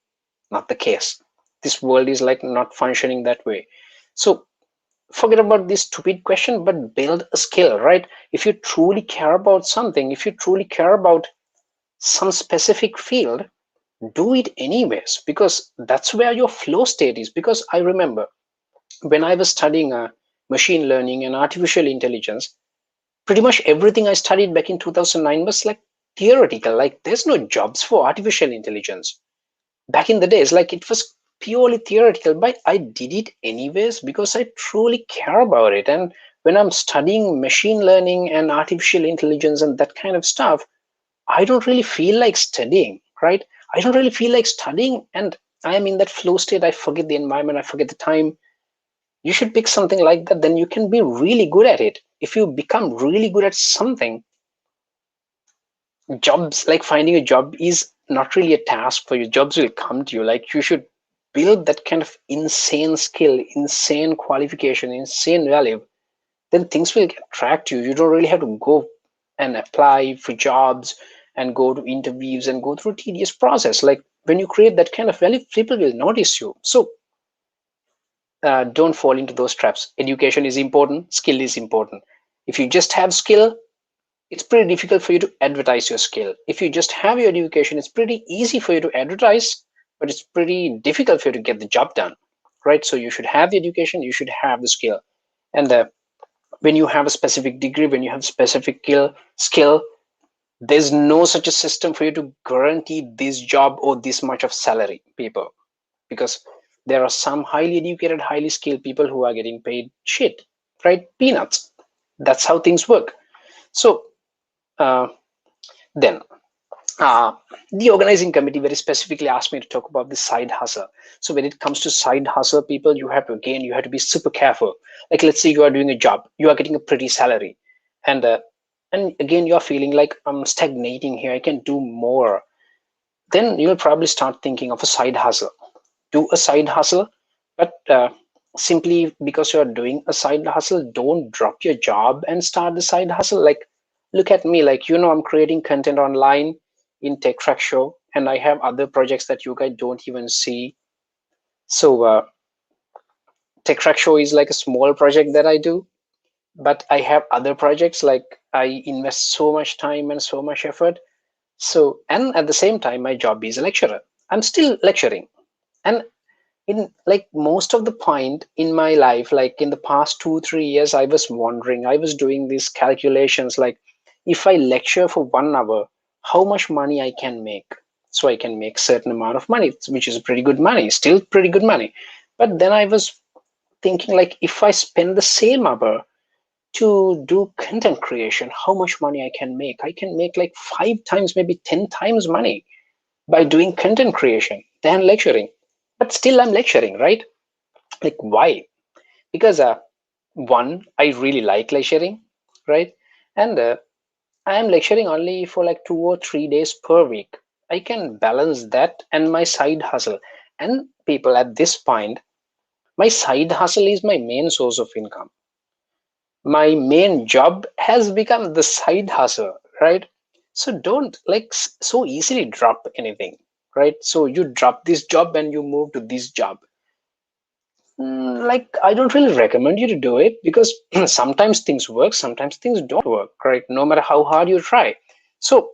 S2: Not the case. This world is like not functioning that way. So forget about this stupid question, but build a skill, right? If you truly care about something, if you truly care about some specific field, do it anyways, because that's where your flow state is. Because I remember when I was studying machine learning and artificial intelligence, pretty much everything I studied back in 2009 was like theoretical. Like, there's no jobs for artificial intelligence back in the days. Like, it was purely theoretical, but I did it anyways because I truly care about it. And when I'm studying machine learning and artificial intelligence and that kind of stuff, I don't really feel like studying, right? I don't really feel like studying, and I am in that flow state. I forget the environment, I forget the time. You should pick something like that, then you can be really good at it. If you become really good at something, jobs, like finding a job is not really a task for you. Jobs will come to you. Like, you should build that kind of insane skill, insane qualification, insane value. Then things will attract you. You don't really have to go and apply for jobs and go to interviews and go through a tedious process. Like, when you create that kind of value, people will notice you. So don't fall into those traps. Education is important, skill is important. If you just have skill, it's pretty difficult for you to advertise your skill. If you just have your education, it's pretty easy for you to advertise, but it's pretty difficult for you to get the job done, right? So you should have the education, you should have the skill. And when you have a specific degree, when you have specific skill, there's no such a system for you to guarantee this job or this much of salary, people, because there are some highly educated, highly skilled people who are getting paid shit, right? Peanuts. That's how things work. So then the organizing committee very specifically asked me to talk about the side hustle. So when it comes to side hustle, people, you have to be super careful. Like, let's say you are doing a job, you are getting a pretty salary, and again you're feeling like, I'm stagnating here, I can do more. Then you'll probably start thinking of a side hustle. Do a side hustle, but simply because you're doing a side hustle, don't drop your job and start the side hustle. Like, look at me, like, I'm creating content online in Techtrack show, and I have other projects that you guys don't even see. So Techtrack show is like a small project that I do, but I have other projects. Like, I invest so much time and so much effort. So, and at the same time, my job is a lecturer. I'm still lecturing. And in like most of the point in my life, like in the past 2-3 years, I was wondering, I was doing these calculations, like, if I lecture for 1 hour, how much money I can make. So I can make certain amount of money, which is pretty good money, still pretty good money. But then I was thinking, like, if I spend the same hour to do content creation, how much money I can make. I can make like 5 times, maybe 10 times money by doing content creation than lecturing. But still I'm lecturing, right? Like, why? Because one, I really like lecturing, right? And I am lecturing only for like 2 or 3 days per week. I can balance that and my side hustle. And people, at this point, my side hustle is my main source of income. my main job has become the side hustle, right? So don't like so easily drop anything, right? So you drop this job and you move to this job. Like, I don't really recommend you to do it, because sometimes things work, sometimes things don't work, right? No matter how hard you try. So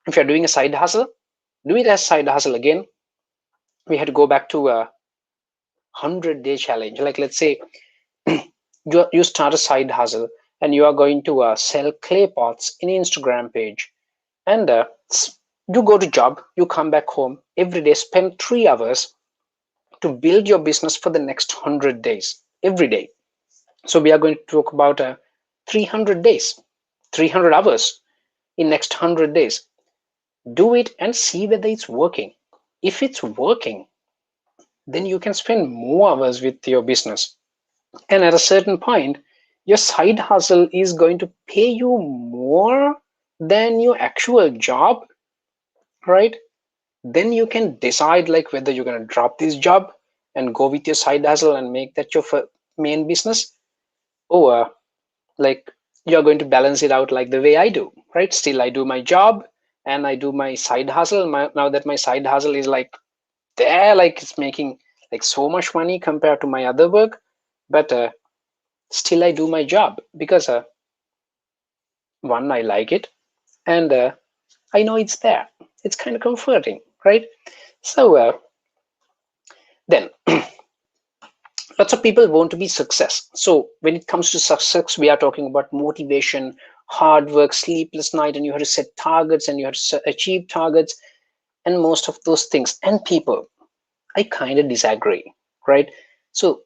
S2: if you're doing a side hustle, do it as side hustle. Again, we had to go back to a 100-day challenge. Like, let's say you start a side hustle and you are going to sell clay pots in Instagram page, and you go to job, you come back home every day, spend 3 hours to build your business for the next 100 days every day. So we are going to talk about 300 days, 300 hours in next 100 days. Do it and see whether it's working. If it's working, then you can spend more hours with your business. And at a certain point, your side hustle is going to pay you more than your actual job, right? Then you can decide like whether you're going to drop this job and go with your side hustle and make that your main business, or like you're going to balance it out like the way I do, right? Still, I do my job and I do my side hustle. Now that my side hustle is like there, like it's making like so much money compared to my other work, but still I do my job because one, I like it, and I know it's there. It's kind of comforting, right? So then lots of people want to be success. So when it comes to success, we are talking about motivation, hard work, sleepless night, and you have to set targets and you have to achieve targets and most of those things. And people, I kind of disagree, right? So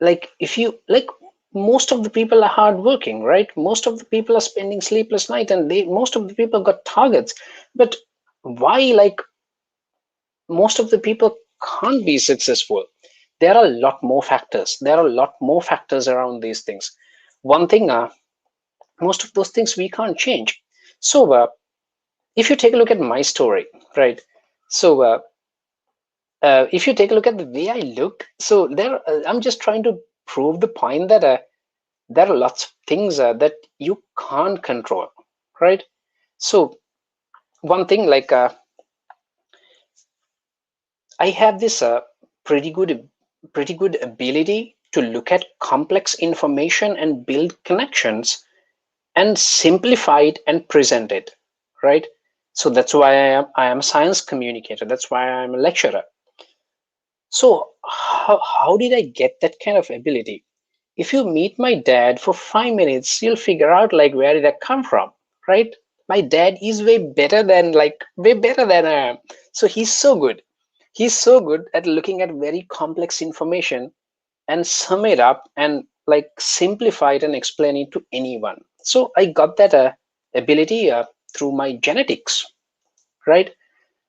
S2: like, if you like, most of the people are hardworking, right? Most of the people are spending sleepless night, and most of the people got targets. But why, like, most of the people can't be successful? There are a lot more factors. There are a lot more factors around these things. One thing, most of those things we can't change. So if you take a look at my story, right? So if you take a look at the way I look, so there, I'm just trying to prove the point that there are lots of things that you can't control, right? So one thing, like, I have this pretty good ability to look at complex information and build connections and simplify it and present it, right? So that's why I am a science communicator. That's why I'm a lecturer. So how did I get that kind of ability? If you meet my dad for 5 minutes, you'll figure out like where did I come from, right? My dad is way better than I am. So he's so good. He's so good at looking at very complex information and sum it up and like simplify it and explain it to anyone. So I got that ability through my genetics, right?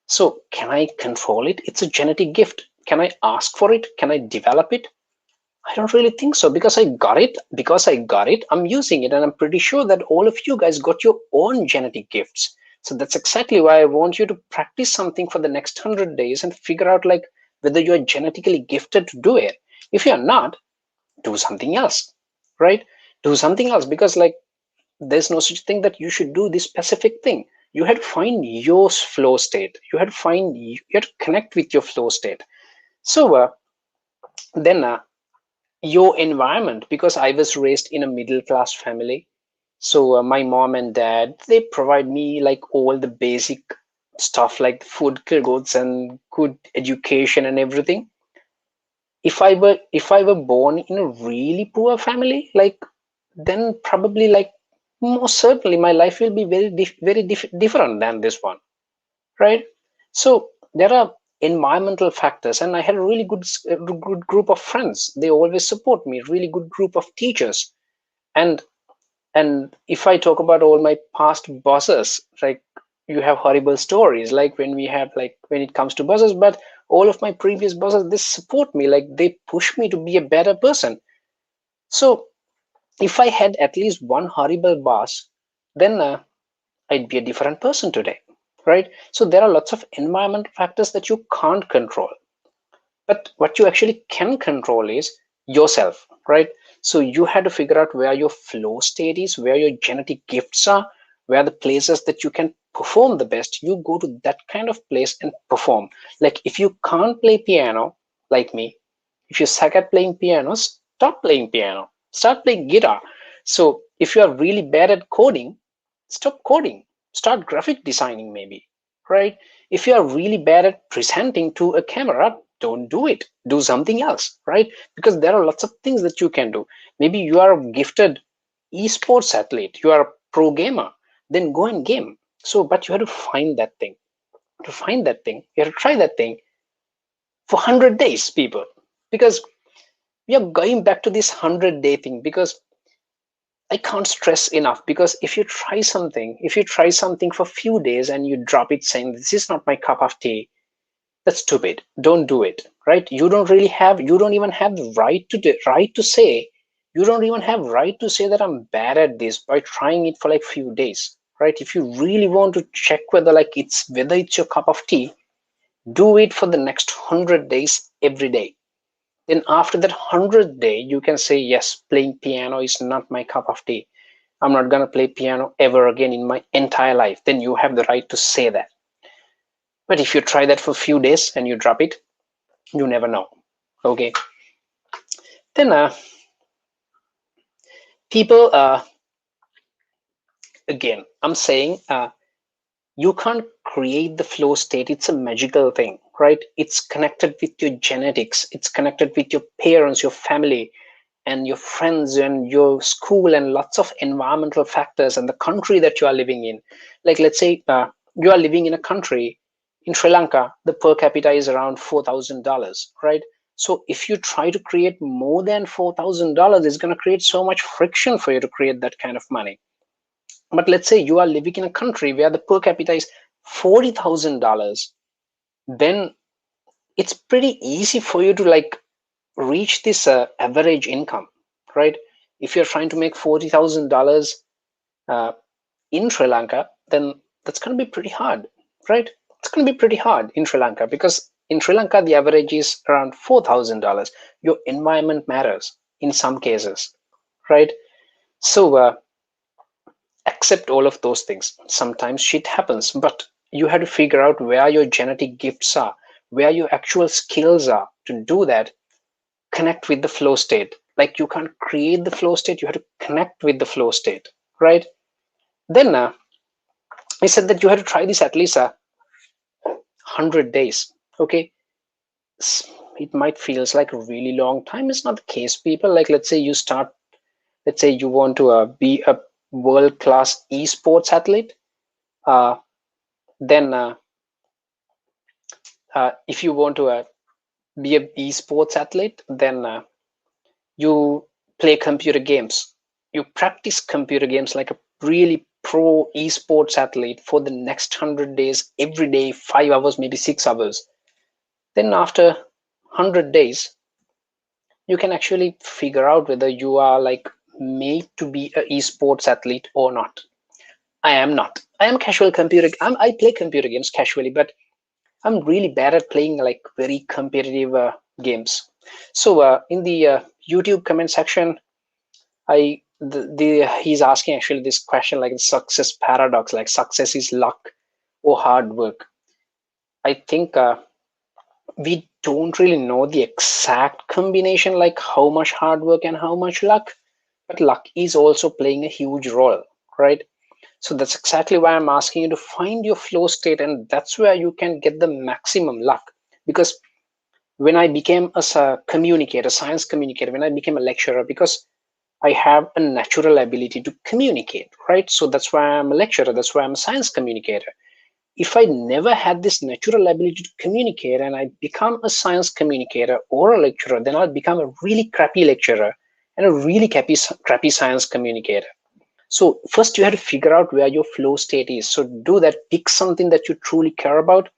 S2: So can I control it? It's a genetic gift. Can I ask for it? Can I develop it? I don't really think so, because I got it. Because I got it, I'm using it, and I'm pretty sure that all of you guys got your own genetic gifts. So that's exactly why I want you to practice something for the next 100 days and figure out like whether you're genetically gifted to do it. If you're not, do something else, right? Do something else, because like there's no such thing that you should do this specific thing. You had to find your flow state. You had to connect with your flow state. So then your environment, because I was raised in a middle class family. So my mom and dad, they provide me like all the basic stuff like food, clothes, and good education and everything. If I were born in a really poor family, like, then probably like most certainly my life will be different than this one, right? So there are environmental factors, and I had a really good group of friends. They always support me. Really good group of teachers, and if I talk about all my past bosses, like, you have horrible stories like when it comes to bosses, but all of my previous bosses, they support me, like they push me to be a better person. So if I had at least one horrible boss, then I'd be a different person today, right? So there are lots of environmental factors that you can't control, but what you actually can control is yourself, right? So you had to figure out where your flow state is, where your genetic gifts are, where the places that you can perform the best. You go to that kind of place and perform. Like if you can't play piano like me, if you suck at playing piano, stop playing piano, start playing guitar. So if you are really bad at coding, stop coding, start graphic designing maybe, right? If you are really bad at presenting to a camera, don't do it, do something else, right? Because there are lots of things that you can do. Maybe you are a gifted esports athlete, you are a pro gamer, then go and game. So but you have to find that thing. To find that thing, you have to try that thing for 100 days, people. Because we are going back to this 100-day thing, because I can't stress enough. Because if you try something for a few days and you drop it saying this is not my cup of tea, that's stupid. Don't do it, right? You don't even have the you don't even have right to say that I'm bad at this by trying it for like few days, right? If you really want to check whether it's your cup of tea, do it for the next 100 days every day. Then after that 100th day, you can say, yes, playing piano is not my cup of tea. I'm not going to play piano ever again in my entire life. Then you have the right to say that. But if you try that for a few days and you drop it, you never know. Okay. Then people, again, I'm saying you can't create the flow state. It's a magical thing, right? It's connected with your genetics. It's connected with your parents, your family, and your friends and your school, and lots of environmental factors and the country that you are living in. Like let's say you are living in a country in Sri Lanka, the per capita is around $4,000, right? So if you try to create more than $4,000, it's going to create so much friction for you to create that kind of money. But let's say you are living in a country where the per capita is $40,000, then it's pretty easy for you to reach this average income, right? If you're trying to make $40,000 in Sri Lanka, then that's going to be pretty hard, right? It's going to be pretty hard in Sri Lanka, because in Sri Lanka the average is around $4,000. Your environment matters in some cases, right? So accept all of those things. Sometimes shit happens, but you have to figure out where your genetic gifts are, where your actual skills are. To do that, connect with the flow state. Like you can't create the flow state, you have to connect with the flow state, right? Then I said that you have to try this at least 100 days. Okay, it might feels like a really long time. It's not the case, people. Like let's say you want to be a world-class esports athlete. Then if you want to be a esports athlete, then you play computer games. You practice computer games like a really pro esports athlete for the next 100 days, every day, 5 hours, maybe 6 hours. Then after 100 days, you can actually figure out whether you are made to be an esports athlete or not. I am not. I am casual I play computer games casually, but I'm really bad at playing very competitive games. So in the YouTube comment section, he's asking actually this question, like success paradox, like success is luck or hard work. I think we don't really know the exact combination, like how much hard work and how much luck, but luck is also playing a huge role, right? So that's exactly why I'm asking you to find your flow state, and that's where you can get the maximum luck. Because when I became a science communicator, when I became a lecturer, because I have a natural ability to communicate, right? So that's why I'm a lecturer, that's why I'm a science communicator. If I never had this natural ability to communicate and I become a science communicator or a lecturer, then I'll become a really crappy lecturer and a really crappy science communicator. So first you have to figure out where your flow state is. So do that, pick something that you truly care about,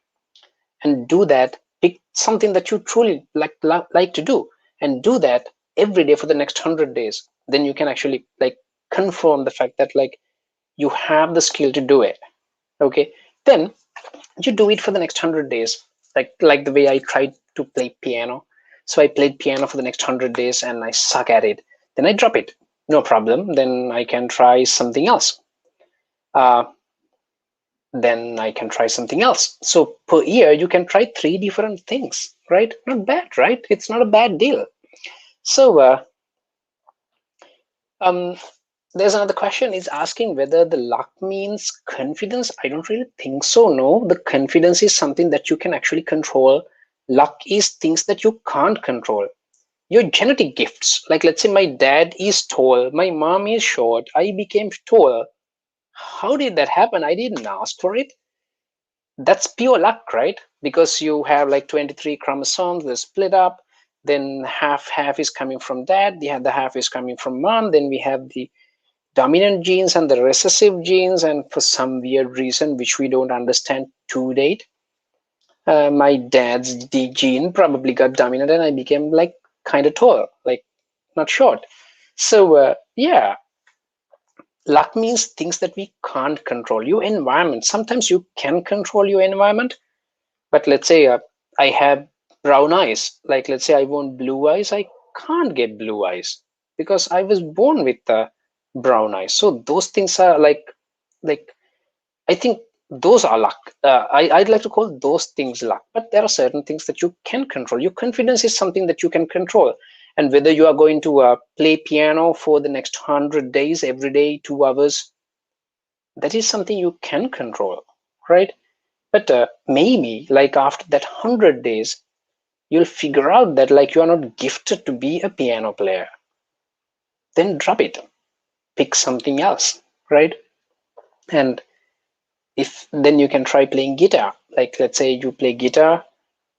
S2: and do that, pick something that you truly like to do, and do that every day for the next 100 days. Then you can actually confirm the fact that you have the skill to do it. Okay, then you do it for the next 100 days, like the way I tried to play piano. So I played piano for the next 100 days and I suck at it. then I drop it. No problem. Then I can try something else. Then I can try something else. So per year, you can try 3 different things, right? Not bad, right? It's not a bad deal. So there's another question is asking whether the luck means confidence. I don't really think so. No, the confidence is something that you can actually control. Luck is things that you can't control. Your genetic gifts, like let's say my dad is tall, my mom is short, I became tall. How did that happen? I didn't ask for it. That's pure luck, right? Because you have like 23 chromosomes, they're split up, then half is coming from dad, the other half is coming from mom, then we have the dominant genes and the recessive genes, and for some weird reason which we don't understand to date, my dad's D gene probably got dominant and I became like kind of tall, like not short. So yeah, luck means things that we can't control. Your environment, sometimes you can control your environment, but let's say I have brown eyes, like let's say I want blue eyes, I can't get blue eyes because I was born with brown eyes. So those things are like I think those are luck. I'd like to call those things luck, but there are certain things that you can control. Your confidence is something that you can control. And whether you are going to play piano for the next 100 days, every day, 2 hours, that is something you can control, right? But maybe like after that 100 days, you'll figure out that like you are not gifted to be a piano player. Then drop it, pick something else, right? And if then you can try playing guitar. Like let's say you play guitar,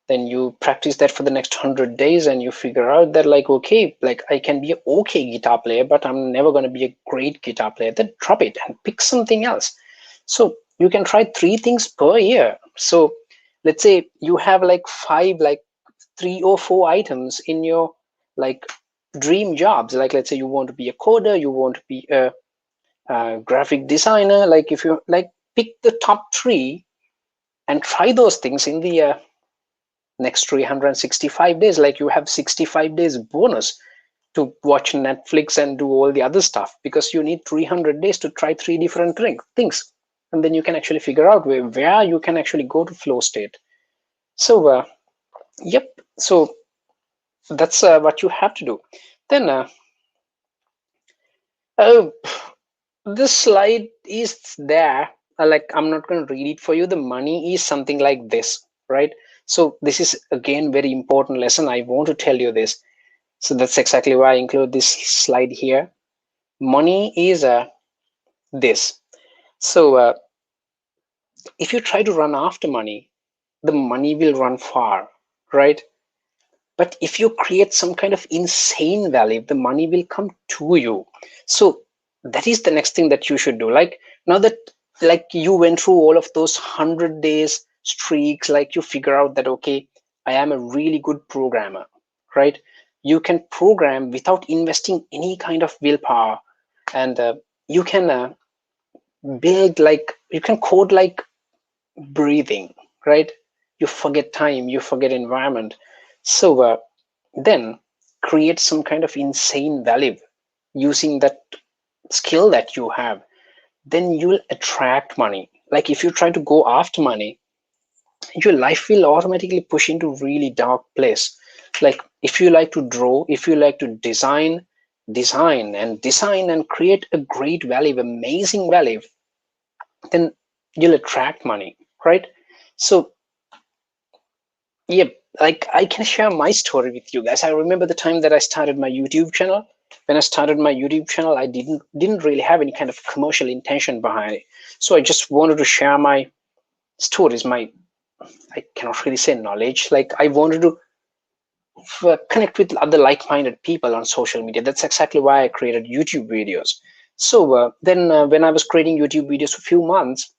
S2: then you practice that for the next 100 days and you figure out that like, okay, like I can be an okay guitar player, but I'm never going to be a great guitar player. Then drop it and pick something else. So you can try 3 things per year. So let's say you have like 5, like 3 or 4 items in your like dream jobs. Like let's say you want to be a coder, you want to be a graphic designer. Like if you like pick the top 3 and try those things in the next 365 days. Like you have 65 days bonus to watch Netflix and do all the other stuff, because you need 300 days to try 3 different things, and then you can actually figure out where you can actually go to flow state. So yep, so that's what you have to do. Then this slide is there. Like I'm not going to read it for you. The money is something like this, right? So this is again very important lesson. I want to tell you this. So that's exactly why I include this slide here. Money is this. So if you try to run after money, the money will run far, right? But if you create some kind of insane value, the money will come to you. So that is the next thing that you should do. Like now that like you went through all of those 100 days streaks, like you figure out that, okay, I am a really good programmer, right? You can program without investing any kind of willpower, and you can build like, you can code like breathing, right? You forget time, you forget environment. So then create some kind of insane value using that skill that you have. Then you'll attract money. Like if you try to go after money, your life will automatically push into really dark place. Like if you like to draw, if you like to design and create a great value, amazing value, then you'll attract money, right? So yeah, like I can share my story with you guys. I remember the time that I started my YouTube channel. When I started my YouTube channel, I didn't really have any kind of commercial intention behind it. So I just wanted to share my stories, I cannot really say knowledge. Like I wanted to connect with other like-minded people on social media. That's exactly why I created YouTube videos. So then when I was creating YouTube videos for a few months,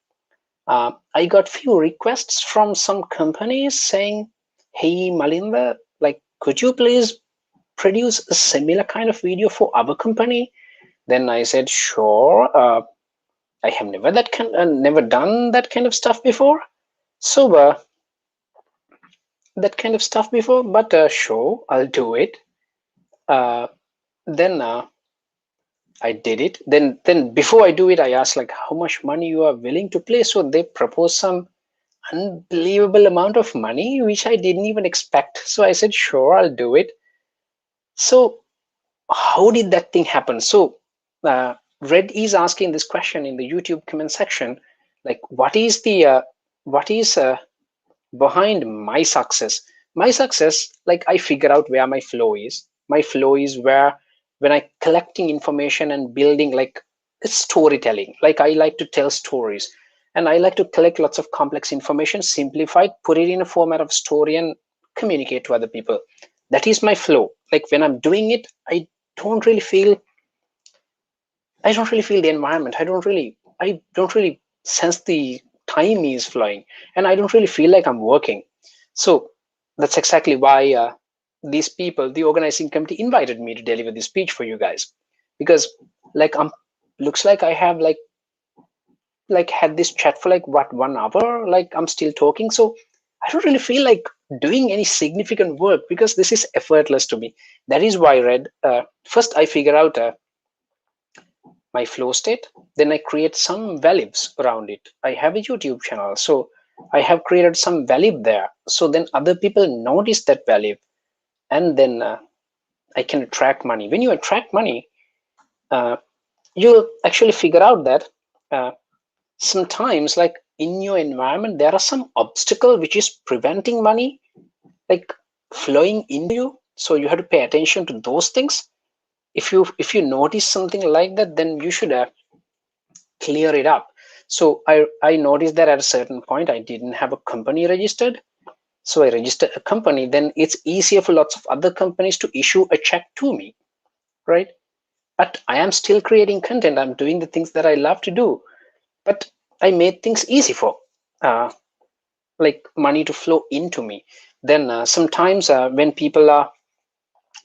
S2: I got few requests from some companies saying, hey, Malinda, like, could you please produce a similar kind of video for our company? Then I said, sure. I have never done that kind of stuff before. So but sure, I'll do it. then I did it. Then before I do it, I asked like how much money you are willing to play. So they proposed some unbelievable amount of money, which I didn't even expect. So I said, sure, I'll do it. So how did that thing happen? So Red is asking this question in the YouTube comment section, like what is behind my success? My success, like I figure out where my flow is. My flow is where when I collecting information and building like it's storytelling. Like I like to tell stories and I like to collect lots of complex information, simplify it, put it in a format of story and communicate to other people. That is my flow. Like when I'm doing it, don't really feel I don't really feel the environment. I don't really sense the time is flowing, and I don't really feel like I'm working. So that's exactly why these people, the organizing committee, invited me to deliver this speech for you guys, because like looks like I have like had this chat for like what 1 hour. Like I'm still talking, so I don't really feel like doing any significant work because this is effortless to me. That is why I read. First, I figure out. My flow state, then I create some values around it. I have a YouTube channel, so I have created some value there, so then other people notice that value, and then I can attract money. When you attract money, uh, you'll actually figure out that sometimes like in your environment there are some obstacle which is preventing money like flowing into you, so you have to pay attention to those things. If you notice something like that, then you should clear it up. So I noticed that at a certain point I didn't have a company registered. So I registered a company, then it's easier for lots of other companies to issue a check to me, right? But I am still creating content. I'm doing the things that I love to do. But I made things easy for like money to flow into me. Then sometimes when people are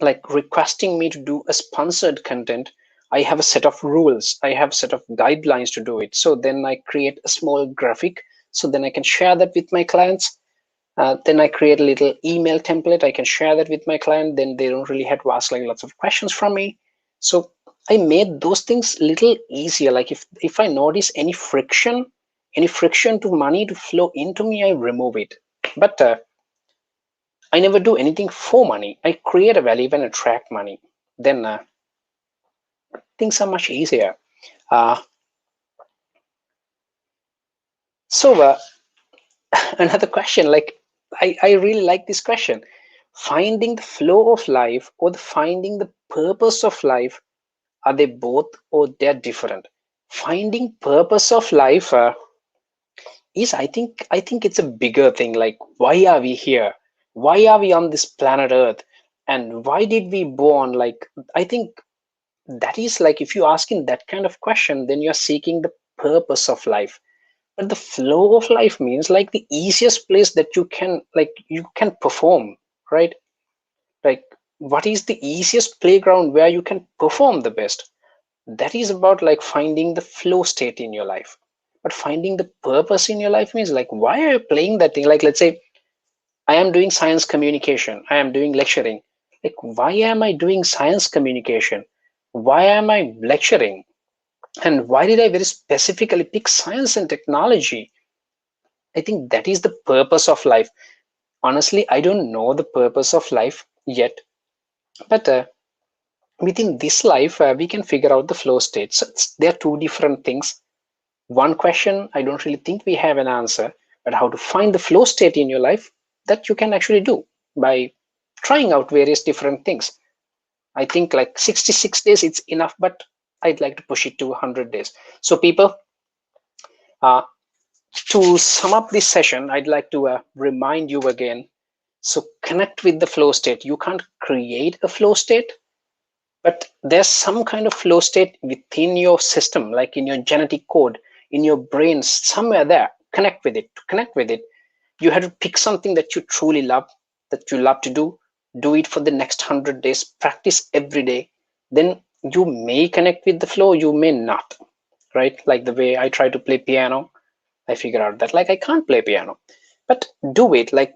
S2: like requesting me to do a sponsored content, I have a set of rules, I have a set of guidelines to do it. So then I create a small graphic, so then I can share that with my clients. Then I create a little email template, I can share that with my client, then they don't really have to ask like lots of questions from me. So I made those things little easier. Like if I notice any friction to money to flow into me, I remove it. But I never do anything for money. I create a value and attract money. Then things are much easier. Uh, so another question, like I really like this question. Finding the flow of life or finding the purpose of life, are they both or they're different? Finding purpose of life is I think it's a bigger thing. Like why are we here? Why are we on this planet Earth? And why did we born? Like I think that is like if you're asking that kind of question, then you're seeking the purpose of life. But the flow of life means like the easiest place that you can perform, right? Like what is the easiest playground where you can perform the best? That is about like finding the flow state in your life. But finding the purpose in your life means like why are you playing that thing? Like let's say I am doing science communication, I am doing lecturing. Like why am I doing science communication? Why am I lecturing? And why did I very specifically pick science and technology? I think that is the purpose of life. Honestly, I don't know the purpose of life yet, but within this life, we can figure out the flow state. So there are two different things. One question, I don't really think we have an answer, but how to find the flow state in your life, that you can actually do by trying out various different things. I think like 66 days, it's enough, but I'd like to push it to 100 days. So people, uh, to sum up this session, I'd like to remind you again. So connect with the flow state. You can't create a flow state, but there's some kind of flow state within your system, like in your genetic code, in your brain, somewhere there. Connect with it. To connect with it, you have to pick something that you truly love, that you love to do. Do it for the next 100 days. Practice every day. Then you may connect with the flow, you may not, right? Like the way I try to play piano, I figure out that like I can't play piano, but do it. Like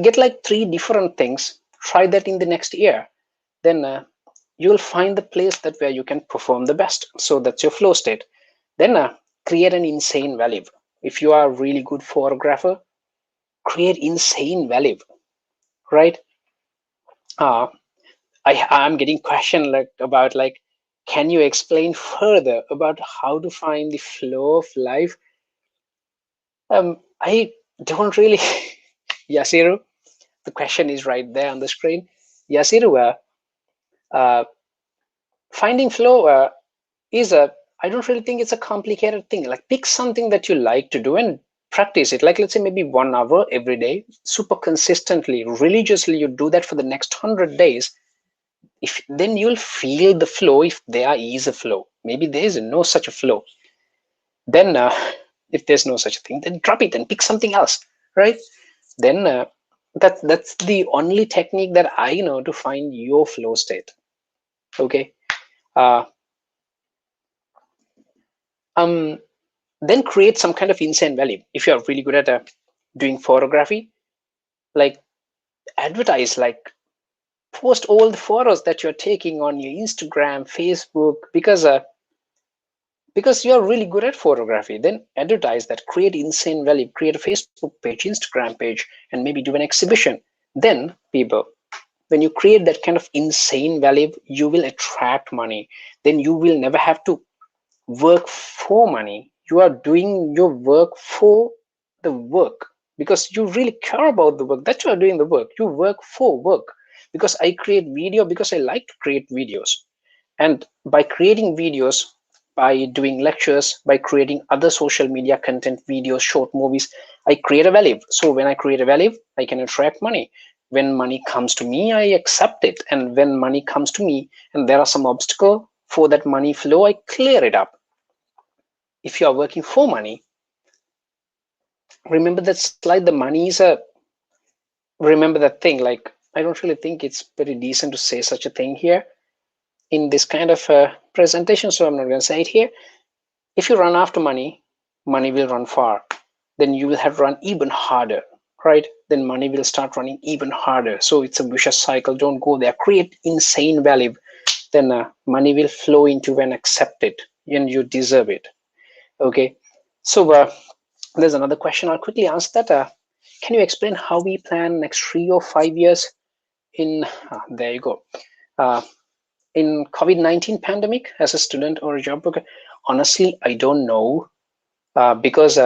S2: get like 3 different things. Try that in the next year. Then you'll find the place that where you can perform the best. So that's your flow state. Then create an insane value. If you are a really good photographer, create insane value, right? I'm getting question like about like, can you explain further about how to find the flow of life? I don't really. Yasiru, the question is right there on the screen. Yasiru, finding flow is a, I don't really think it's a complicated thing. Like pick something that you like to do and practice it. Like let's say maybe 1 hour every day, super consistently, religiously, you do that for the next 100 days. If then you'll feel the flow, if there is a flow. Maybe there is no such a flow. Then if there's no such a thing, then drop it and pick something else, right? Then that's the only technique that I know to find your flow state. Okay. Then create some kind of insane value. If you're really good at doing photography, like advertise, like post all the photos that you're taking on your Instagram, Facebook, because you're really good at photography. Then advertise that, create insane value, create a Facebook page, Instagram page, and maybe do an exhibition. Then people, when you create that kind of insane value, you will attract money. Then you will never have to work for money. You are doing your work for the work because you really care about the work that you are doing the work. You work for work. Because I create video because I like to create videos, and by creating videos, by doing lectures, by creating other social media content, videos, short movies, I create a value. So when I create a value, I can attract money. When money comes to me, I accept it. And when money comes to me and there are some obstacle for that money flow, I clear it up. If you are working for money, remember that slide, the money is a, remember that thing. Like, I don't really think it's very decent to say such a thing here in this kind of presentation, so I'm not going to say it here. If you run after money, money will run far. Then you will have run even harder, right? Then money will start running even harder. So it's a vicious cycle. Don't go there. Create insane value. Then money will flow into and accept it, and you deserve it. Okay. So there's another question. I'll quickly answer that. Can you explain how we plan next 3 or 5 years in, there you go. In COVID-19 pandemic as a student or a job worker? Honestly, I don't know, because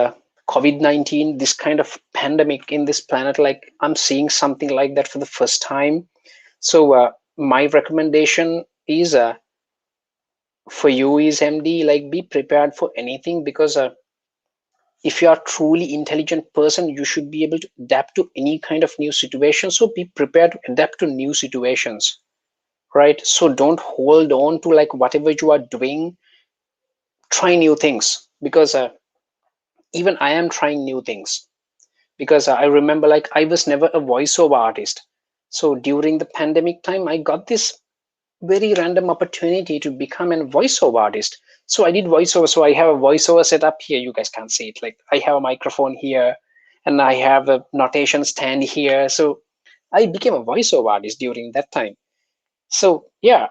S2: COVID-19, this kind of pandemic in this planet, like I'm seeing something like that for the first time. So my recommendation is for you is MD, like be prepared for anything, because if you are truly intelligent person, you should be able to adapt to any kind of new situation. So be prepared to adapt to new situations, right? So don't hold on to like whatever you are doing. Try new things, because even I am trying new things, because I remember like I was never a voiceover artist. So during the pandemic time, I got this very random opportunity to become a voiceover artist. So I did voiceover. So I have a voiceover set up here. You guys can't see it. Like I have a microphone here and I have a notation stand here. So I became a voiceover artist during that time. So yeah,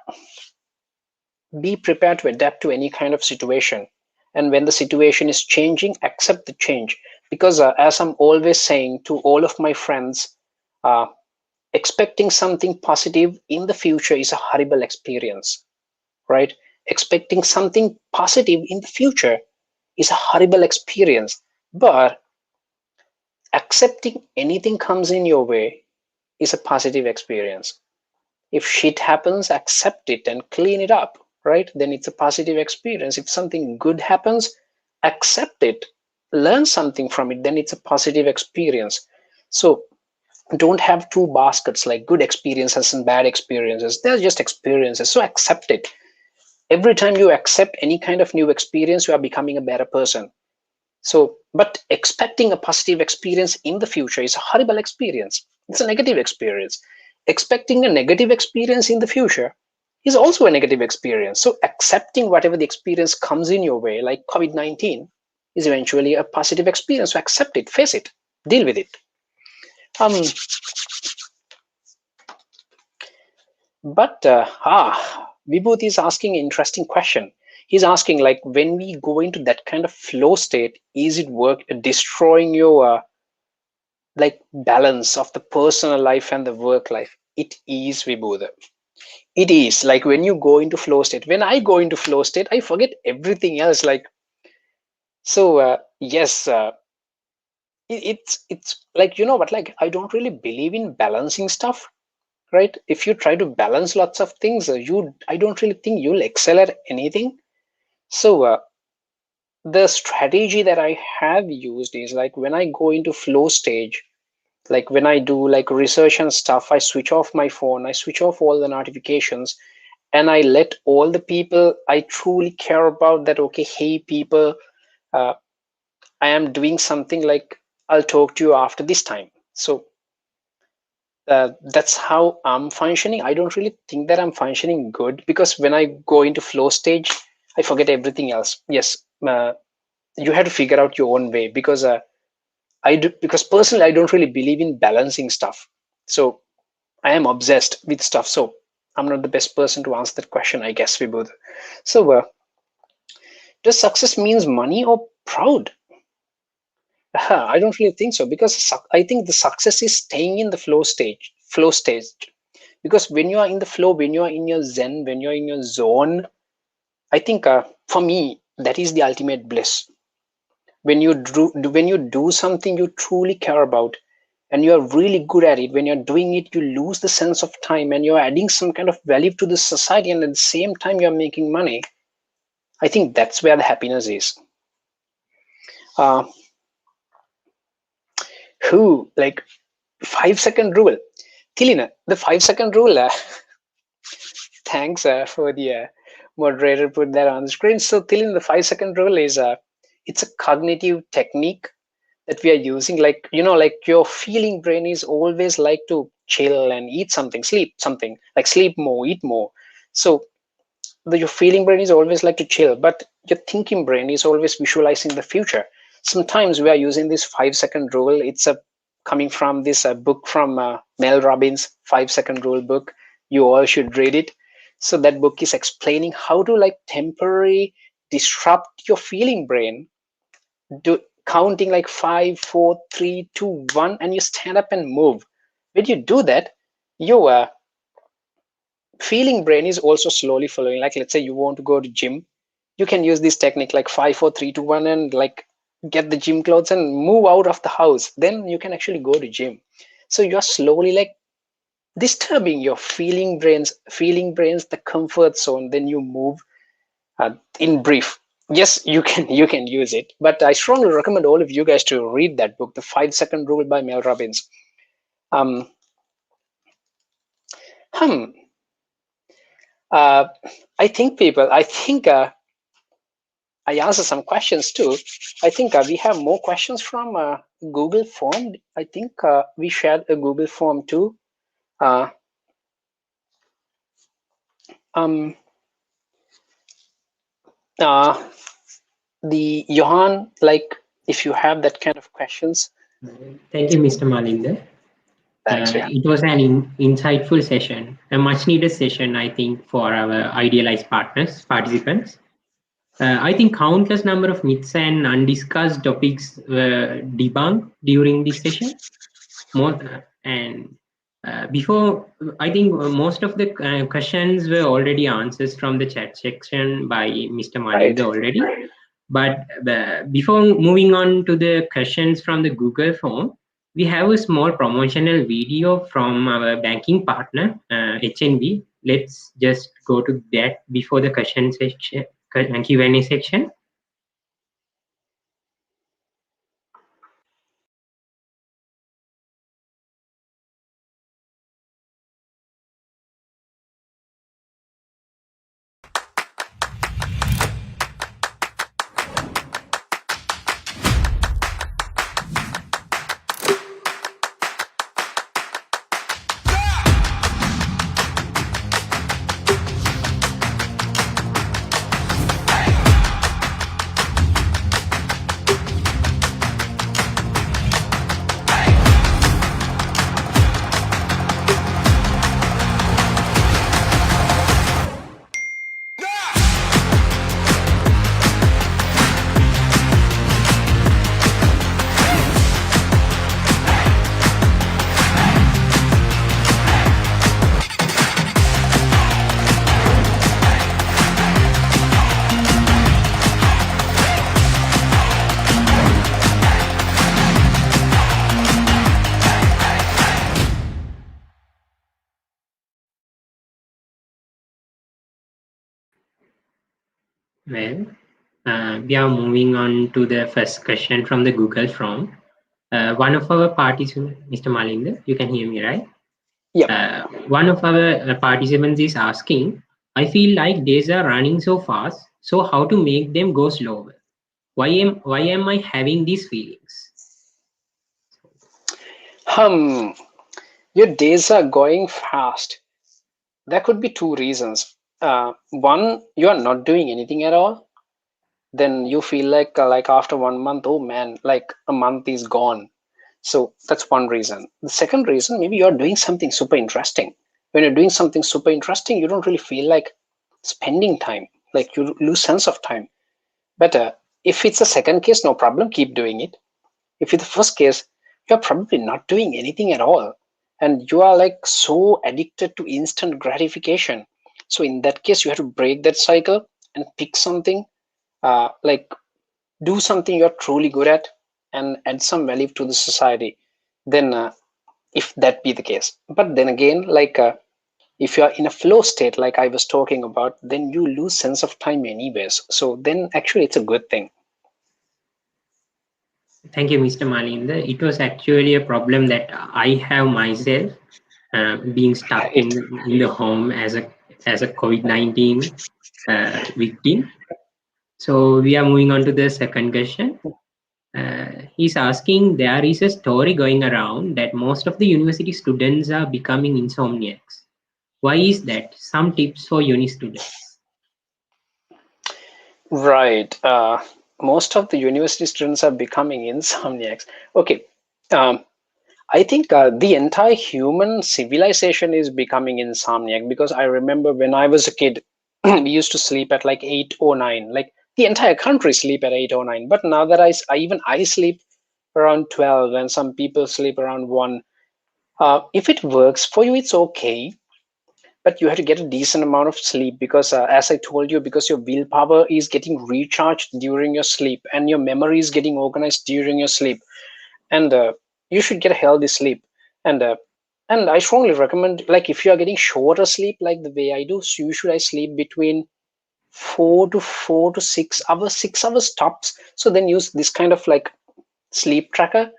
S2: be prepared to adapt to any kind of situation. And when the situation is changing, accept the change. Because as I'm always saying to all of my friends, expecting something positive in the future is a horrible experience, right? Expecting something positive in the future is a horrible experience. But accepting anything comes in your way is a positive experience. If shit happens, accept it and clean it up, right? Then it's a positive experience. If something good happens, accept it, learn something from it, then it's a positive experience. So don't have two baskets, like good experiences and bad experiences. They're just experiences. So accept it. Every time you accept any kind of new experience, you are becoming a better person. So, but expecting a positive experience in the future is a horrible experience. It's a negative experience. Expecting a negative experience in the future is also a negative experience. So accepting whatever the experience comes in your way, like COVID-19, is eventually a positive experience. So accept it, face it, deal with it. But Vibhuti is asking an interesting question. He's asking, like, when we go into that kind of flow state, is it destroying your like balance of the personal life and the work life? It is, Vibhuti. It is like when you go into flow state. When I go into flow state, I forget everything else. Like, so yes, it's like, you know what? Like, I don't really believe in balancing stuff, right? If you try to balance lots of things, I don't really think you'll excel at anything. So the strategy that I have used is like when I go into flow stage, like when I do like research and stuff, I switch off my phone, I switch off all the notifications, and I let all the people I truly care about that, okay, hey people, uh, I am doing something, like I'll talk to you after this time. So that's how I'm functioning. I don't really think that I'm functioning good, because when I go into flow stage, I forget everything else. Yes, you have to figure out your own way, because because personally I don't really believe in balancing stuff. So I am obsessed with stuff. So I'm not the best person to answer that question, I guess, we both. So does success means money or proud? I don't really think so, because I think the success is staying in the flow stage. Because when you are in the flow, when you are in your zen, when you're in your zone, I think for me, that is the ultimate bliss. When you do something you truly care about, and you're really good at it, when you're doing it, you lose the sense of time, and you're adding some kind of value to the society, and at the same time you're making money. I think that's where the happiness is. Who, like, 5-second rule, Tilina, the 5-second rule, thanks for the moderator put that on the screen. So Tilina, the 5-second rule is it's a cognitive technique that we are using. Like, you know, like your feeling brain is always like to chill and eat something, sleep something, like sleep more, eat more. So your feeling brain is always like to chill, but your thinking brain is always visualizing the future. Sometimes we are using this 5-second rule. It's a coming from this book from Mel Robbins, 5-second rule book. You all should read it. So that book is explaining how to like temporarily disrupt your feeling brain, do counting like 5, 4, 3, 2, 1, and you stand up and move. When you do that, your feeling brain is also slowly following. Like, let's say you want to go to gym, you can use this technique like 5, 4, 3, 2, 1, and like get the gym clothes and move out of the house. Then you can actually go to gym. So you're slowly like disturbing your feeling brains, the comfort zone. Then you move. In brief, yes, you can use it, but I strongly recommend all of you guys to read that book, the 5-second rule by Mel Robbins. um hmm I think I answered some questions too. I think we have more questions from Google form. I think we shared a Google form too. uh, um the Johan, like, if you have that kind of questions.
S1: Thank you, Mr. Malinda.
S2: Thanks.
S1: It was an insightful session, a much needed session, I think, for our Idealize participants. I think countless number of myths and undiscussed topics were debunked during this session. Before, I think most of the questions were already answers from the chat section by Mr. Malinda already. But before moving on to the questions from the Google form, we have a small promotional video from our banking partner, HNB. Let's just go to that before the question section, Q&A section. Well, we are moving on to the first question from the Google form. One of our participants, Mr. Malinda, you can hear me, right?
S2: Yep.
S1: One of our participants is asking, I feel like days are running so fast, so how to make them go slower? Why am I having these feelings?
S2: Your days are going fast. There could be two reasons. One, you are not doing anything at all. Then you feel like after 1 month, oh man, like a month is gone. So that's one reason. The second reason, maybe you're doing something super interesting. When you're doing something super interesting, you don't really feel like spending time, like you lose sense of time. But if it's a second case, no problem, keep doing it. If it's the first case, you're probably not doing anything at all. And you are like so addicted to instant gratification. So in that case, you have to break that cycle and pick something, like do something you're truly good at and add some value to the society. Then if that be the case. But then again, like if you're in a flow state, like I was talking about, then you lose sense of time anyways. So then actually it's a good thing.
S1: Thank you, Mr. Malinda. It was actually a problem that I have myself, being stuck
S2: Right.
S1: in the home as a COVID-19 victim. So we are moving on to the second question. He's asking, there is a story going around that most of the university students are becoming insomniacs. Why is that? Some tips for uni students.
S2: Right. Most of the university students are becoming insomniacs. Okay. Um, I think the entire human civilization is becoming insomniac because I remember when I was a kid, we used to sleep at like 8 or 9. Like the entire country sleep at 8 or 9. But now that even I sleep around 12, and some people sleep around 1. If it works for you, it's okay. But you have to get a decent amount of sleep because, as I told you, because your willpower is getting recharged during your sleep and your memory is getting organized during your sleep, and you should get a healthy sleep. And I strongly recommend, like if you are getting shorter sleep like the way I do, so usually I sleep between 4 to 6 hours, 6 hours tops. So then use this kind of like sleep tracker.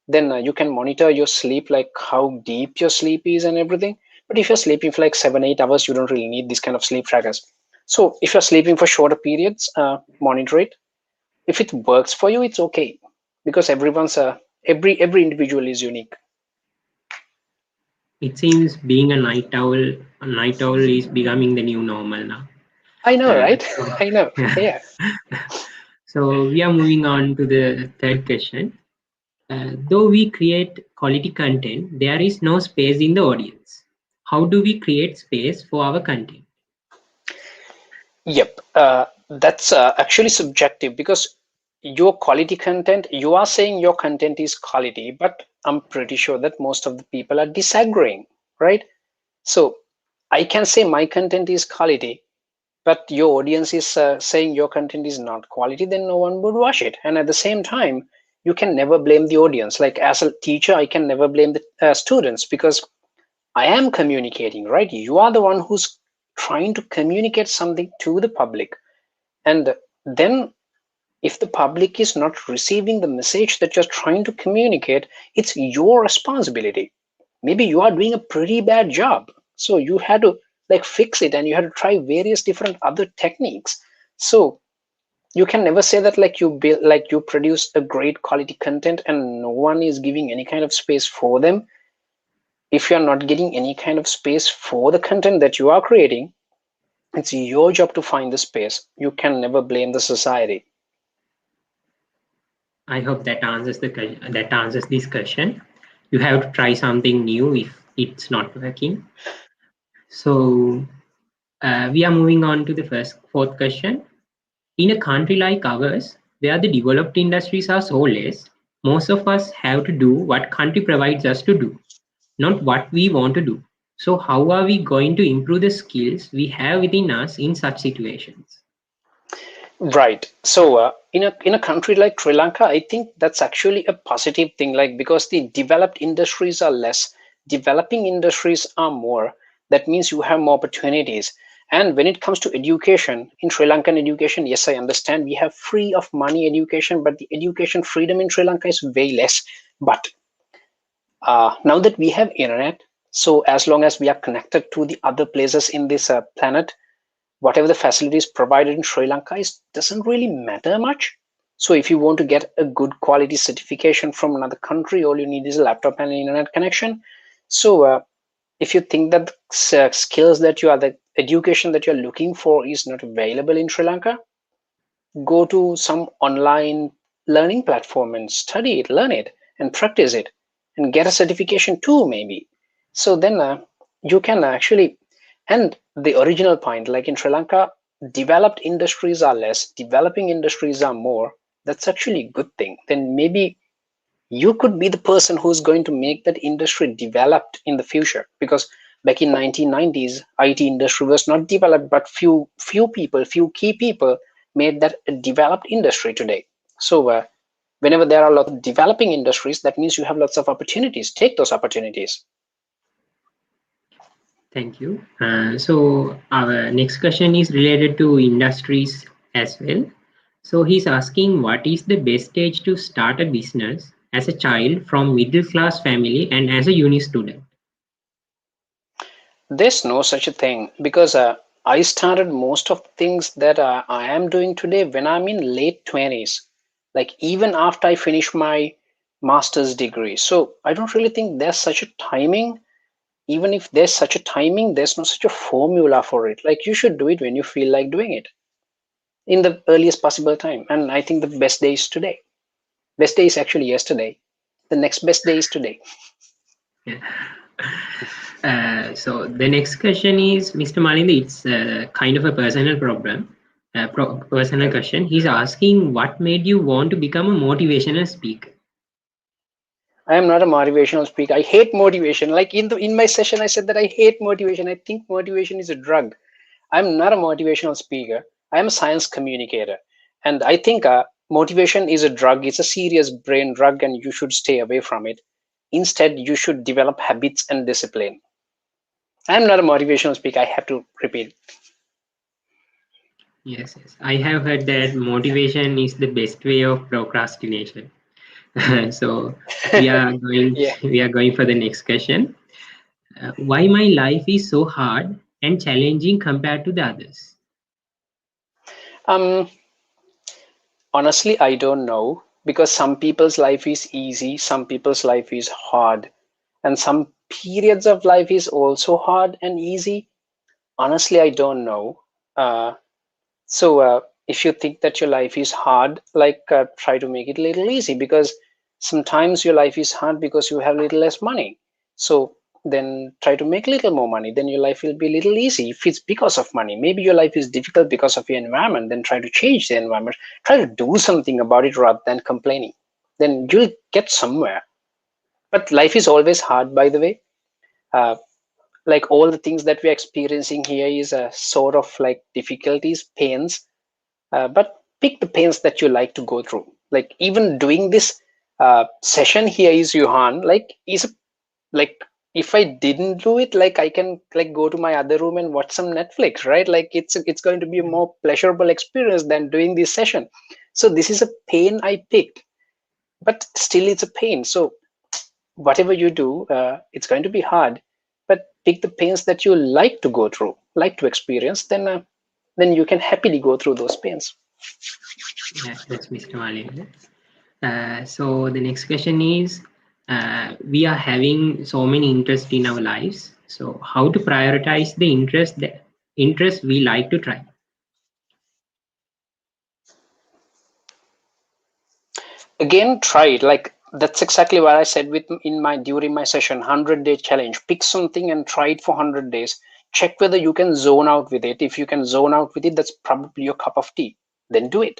S2: Then you can monitor your sleep, like how deep your sleep is and everything. But if you're sleeping for like 7 8 hours, you don't really need this kind of sleep trackers. So if you're sleeping for shorter periods, monitor it. If it works for you, it's okay, because every individual is unique.
S1: It seems being a night owl is becoming the new normal now.
S2: I know, right?
S1: So,
S2: I know.
S1: yeah.
S2: Yeah.
S1: So we are moving on to the third question. Though we create quality content, there is no space in the audience. How do we create space for our content?
S2: Yep. That's actually subjective, because your quality content, you are saying your content is quality, but I'm pretty sure that most of the people are disagreeing, right? So I can say my content is quality, but your audience is saying your content is not quality, then no one would watch it. And at the same time, you can never blame the audience. Like as a teacher, I can never blame the students, because I am communicating, right? You are the one who's trying to communicate something to the public. And then if the public is not receiving the message that you're trying to communicate, it's your responsibility. Maybe you are doing a pretty bad job. So you had to like fix it, and you had to try various different other techniques. So you can never say that like you produce a great quality content and no one is giving any kind of space for them. If you're not getting any kind of space for the content that you are creating, it's your job to find the space. You can never blame the society.
S1: I hope that answers this question. You have to try something new if it's not working. So we are moving on to the fourth question. In a country like ours, where the developed industries are so less, most of us have to do what country provides us to do, not what we want to do. So how are we going to improve the skills we have within us in such situations?
S2: Right. So in a country like Sri Lanka, I think that's actually a positive thing. Like because the developed industries are less, developing industries are more. That means you have more opportunities. And when it comes to education, in Sri Lankan education, yes, I understand we have free of money education, but the education freedom in Sri Lanka is way less. But now that we have internet, so as long as we are connected to the other places in this planet, whatever the facilities provided in Sri Lanka doesn't really matter much. So if you want to get a good quality certification from another country, all you need is a laptop and an internet connection. So if you think that skills that you are, the education that you're looking for is not available in Sri Lanka, go to some online learning platform and study it, learn it, and practice it, and get a certification too, maybe. So then you can actually, and the original point, like in Sri Lanka, developed industries are less, developing industries are more. That's actually a good thing. Then maybe you could be the person who's going to make that industry developed in the future, because back in 1990s IT industry was not developed, but few key people made that a developed industry today. So whenever there are a lot of developing industries, that means you have lots of opportunities. Take those opportunities.
S1: Thank you. So our next question is related to industries as well. So he's asking, what is the best age to start a business as a child from middle class family and as a uni student?
S2: There's no such a thing, because I started most of the things that I am doing today when I'm in late 20s, like even after I finish my master's degree. So I don't really think there's such a timing. Even if there's such a timing, there's no such a formula for it. Like, you should do it when you feel like doing it in the earliest possible time. And I think the best day is today. Best day is actually yesterday. The next best day is today.
S1: Yeah. So the next question is, Mr. Malinda, it's kind of a personal problem, personal question. He's asking, what made you want to become a motivational speaker?
S2: I am not a motivational speaker. I hate motivation. Like in my session, I said that I hate motivation. I think motivation is a drug. I'm not a motivational speaker. I am a science communicator. And I think motivation is a drug. It's a serious brain drug, and you should stay away from it. Instead, you should develop habits and discipline. I'm not a motivational speaker. I have to repeat.
S1: Yes, yes. I have heard that motivation is the best way of procrastination. So we are going
S2: Yeah.
S1: we are going for the next question. Why my life is so hard and challenging compared to the others?
S2: Um, Honestly, I don't know, because some people's life is easy, some people's life is hard, and some periods of life is also hard and easy. Honestly, I don't know. So if you think that your life is hard, like try to make it a little easy, because sometimes your life is hard because you have little less money. So then try to make a little more money, then your life will be a little easy. If it's because of money, maybe your life is difficult because of your environment, then try to change the environment. Try to do something about it rather than complaining. Then you'll get somewhere. But life is always hard, by the way. Uh, like all the things that we're experiencing here is a sort of like difficulties, pains, but pick the pains that you like to go through. Like even doing this session here is Johan, like is a, like if I didn't do it, like I can like go to my other room and watch some Netflix, right? Like it's going to be a more pleasurable experience than doing this session. So this is a pain I picked, but still it's a pain. So whatever you do, it's going to be hard, but pick the pains that you like to go through, like to experience, then you can happily go through those pains.
S1: Yeah, that's Mr. Malinda. So the next question is, we are having so many interests in our lives. So how to prioritize the interest we like to try?
S2: Again, try it. Like that's exactly what I said with in my during my session 100-day challenge. Pick something and try it for 100 days. Check whether you can zone out with it. If you can zone out with it, that's probably your cup of tea. Then do it.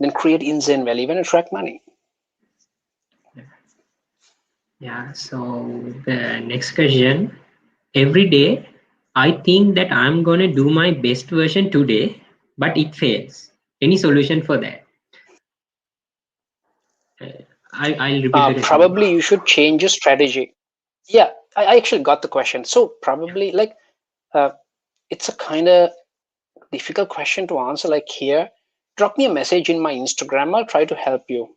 S2: Then create insane value and attract money.
S1: Yeah, so the next question. Every day, I think that I'm gonna do my best version today, but it fails. Any solution for that? I'll repeat the question.
S2: Probably you should change your strategy. Yeah, I actually got the question. So probably like uh, it's a kind of difficult question to answer. Like here, drop me a message in my Instagram. I'll try to help you.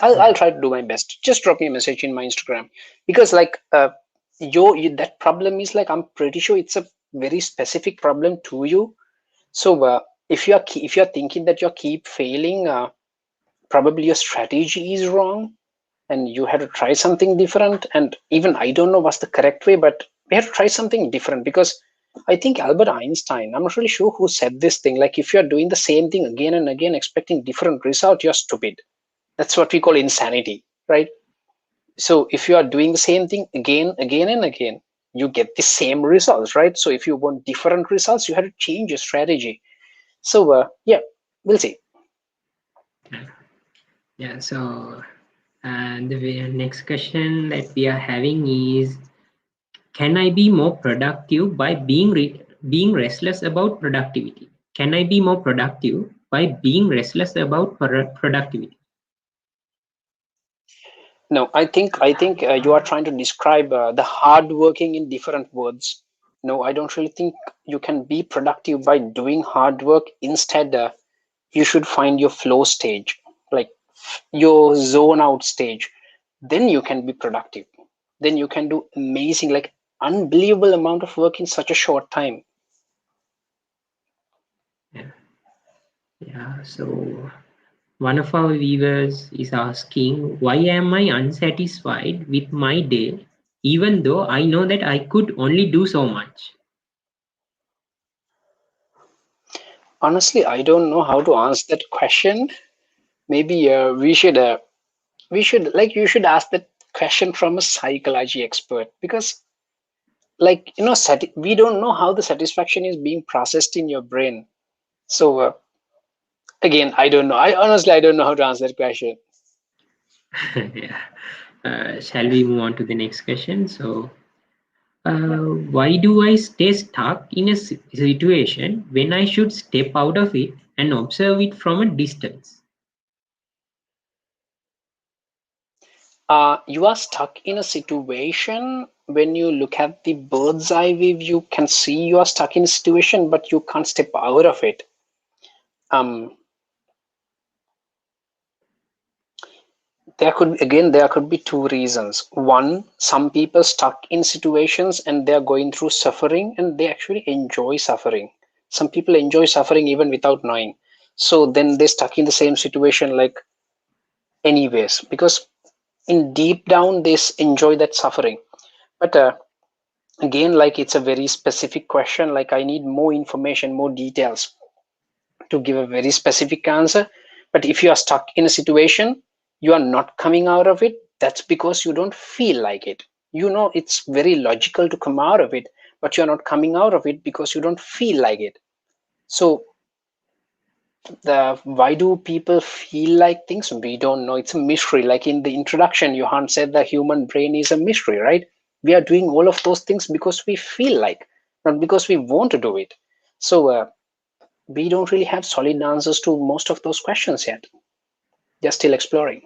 S2: I'll try to do my best. Just drop me a message in my Instagram, because like that problem is like, I'm pretty sure it's a very specific problem to you. So if you're thinking that you keep failing, probably your strategy is wrong and you had to try something different. And even I don't know what's the correct way, but we have to try something different, because I think Albert Einstein, I'm not really sure who said this thing, like if you're doing the same thing again and again expecting different result, you're stupid. That's what we call insanity, right? So if you are doing the same thing again and again, you get the same results, right? So if you want different results, you have to change your strategy. So yeah, we'll see.
S1: Yeah, so the next question that we are having is, can I be more productive by being restless about productivity? Can I be more productive by being restless about productivity?
S2: No, I think you are trying to describe the hard working in different words. No, I don't really think you can be productive by doing hard work. Instead, you should find your flow stage, like your zone out stage. Then you can be productive. Then you can do amazing, like unbelievable amount of work in such a short time.
S1: Yeah, so one of our viewers is asking, why am I unsatisfied with my day, even though I know that I could only do so much?
S2: Honestly, I don't know how to answer that question. Maybe we should you should ask that question from a psychology expert, because like we don't know how the satisfaction is being processed in your brain. So again, I don't know. I don't know how to answer that question.
S1: Yeah. Shall we move on to the next question? So, why do I stay stuck in a situation when I should step out of it and observe it from a distance?
S2: You are stuck in a situation when you look at the bird's eye view, you can see you are stuck in a situation, but you can't step out of it. Um, there could be two reasons. One, some people stuck in situations and they're going through suffering and they actually enjoy suffering. Some people enjoy suffering even without knowing. So then they're stuck in the same situation like anyways, because in deep down they enjoy that suffering. But again, like it's a very specific question. Like I need more information, more details to give a very specific answer. But if you are stuck in a situation, you are not coming out of it, that's because you don't feel like it. It's very logical to come out of it, but you're not coming out of it because you don't feel like it. So the why do people feel like things, we don't know. It's a mystery. Like in the introduction, Johan said the human brain is a mystery, right? We are doing all of those things because we feel like, not because we want to do it. So we don't really have solid answers to most of those questions yet. They're still exploring.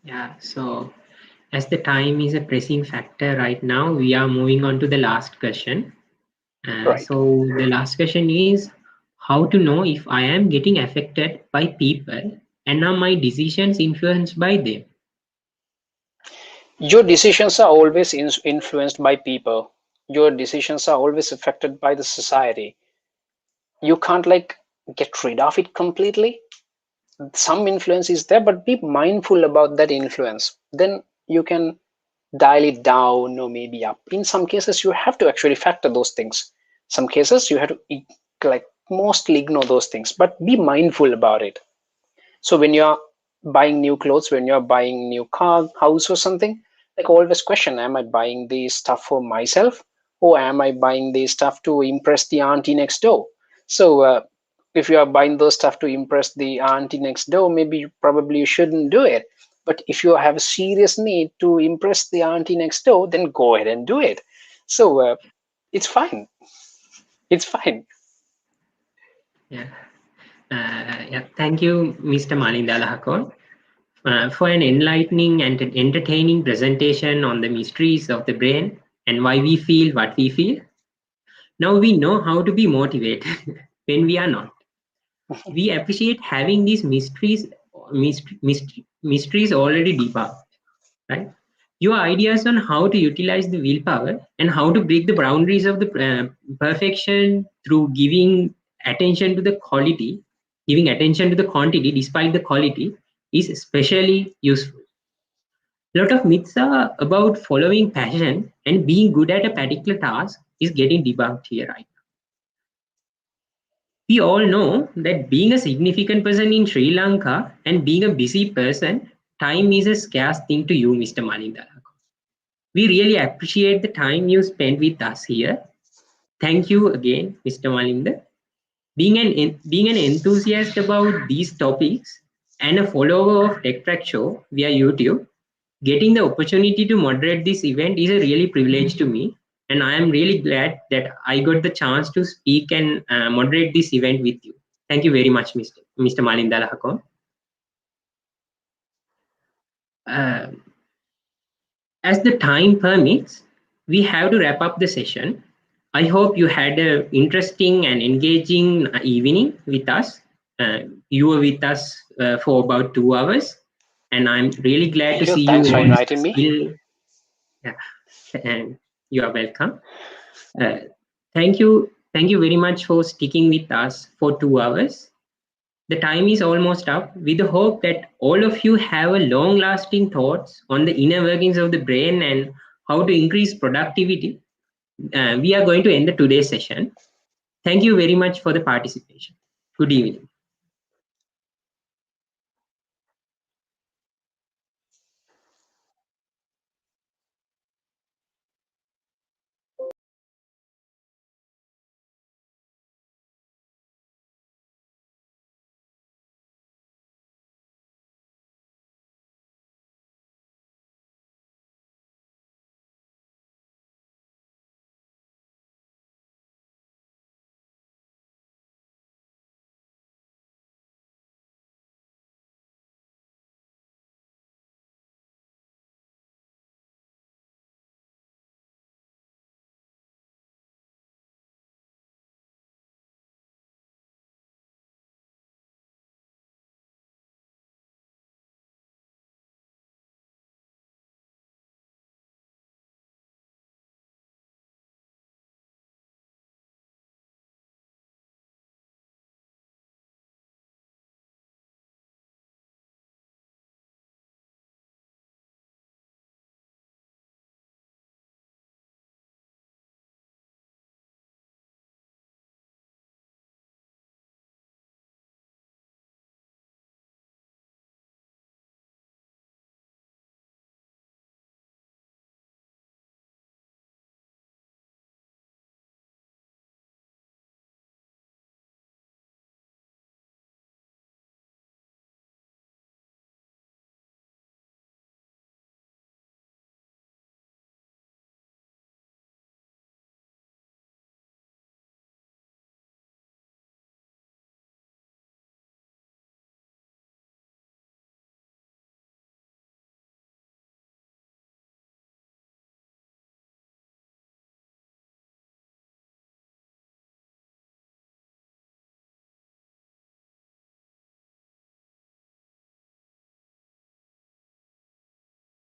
S1: Yeah, so as the time is a pressing factor right now, we are moving on to the last question.
S2: Right.
S1: So the last question is, how to know if I am getting affected by people and are my decisions influenced by them?
S2: Your decisions are always influenced by people. Your decisions are always affected by the society. You can't like get rid of it completely. Some influence is there, but be mindful about that influence. Then you can dial it down or maybe up. In some cases, you have to actually factor those things. Some cases you have to like mostly ignore those things, but be mindful about it. So when you're buying new clothes, when you're buying new car, house or something, like always question, am I buying this stuff for myself or am I buying this stuff to impress the auntie next door? So if you are buying those stuff to impress the auntie next door, maybe probably you shouldn't do it. But if you have a serious need to impress the auntie next door, then go ahead and do it. So it's fine. It's fine.
S1: Yeah. Yeah. Thank you, Mr. Malinda Alahakoon, for an enlightening and entertaining presentation on the mysteries of the brain and why we feel what we feel. Now we know how to be motivated when we are not. We appreciate having these mysteries already debunked, right? Your ideas on how to utilize the willpower and how to break the boundaries of the perfection through giving attention to the quantity despite the quality is especially useful. A lot of myths are about following passion and being good at a particular task is getting debunked here, right? We all know that being a significant person in Sri Lanka and being a busy person, time is a scarce thing to you, Mr. Malinda Alahakoon. We really appreciate the time you spent with us here. Thank you again, Mr. Malinda. Being an enthusiast about these topics and a follower of Techtrack Show via YouTube, getting the opportunity to moderate this event is a really privilege to me, and I am really glad that I got the chance to speak and moderate this event with you. Thank you very much, Mr. Malinda Alahakoon. Uh, as the time permits, we have to wrap up the session. I hope you had an interesting and engaging evening with us. You were with us for about 2 hours, and I'm really glad to
S2: Thank you.
S1: see you
S2: Thanks for
S1: all
S2: inviting me.
S1: still. Yeah, and you are welcome. Uh, thank you very much for sticking with us for 2 hours. The time is almost up. With the hope that all of you have a long-lasting thoughts on the inner workings of the brain and how to increase productivity, we are going to end the today's session. Thank you very much for the participation. Good evening.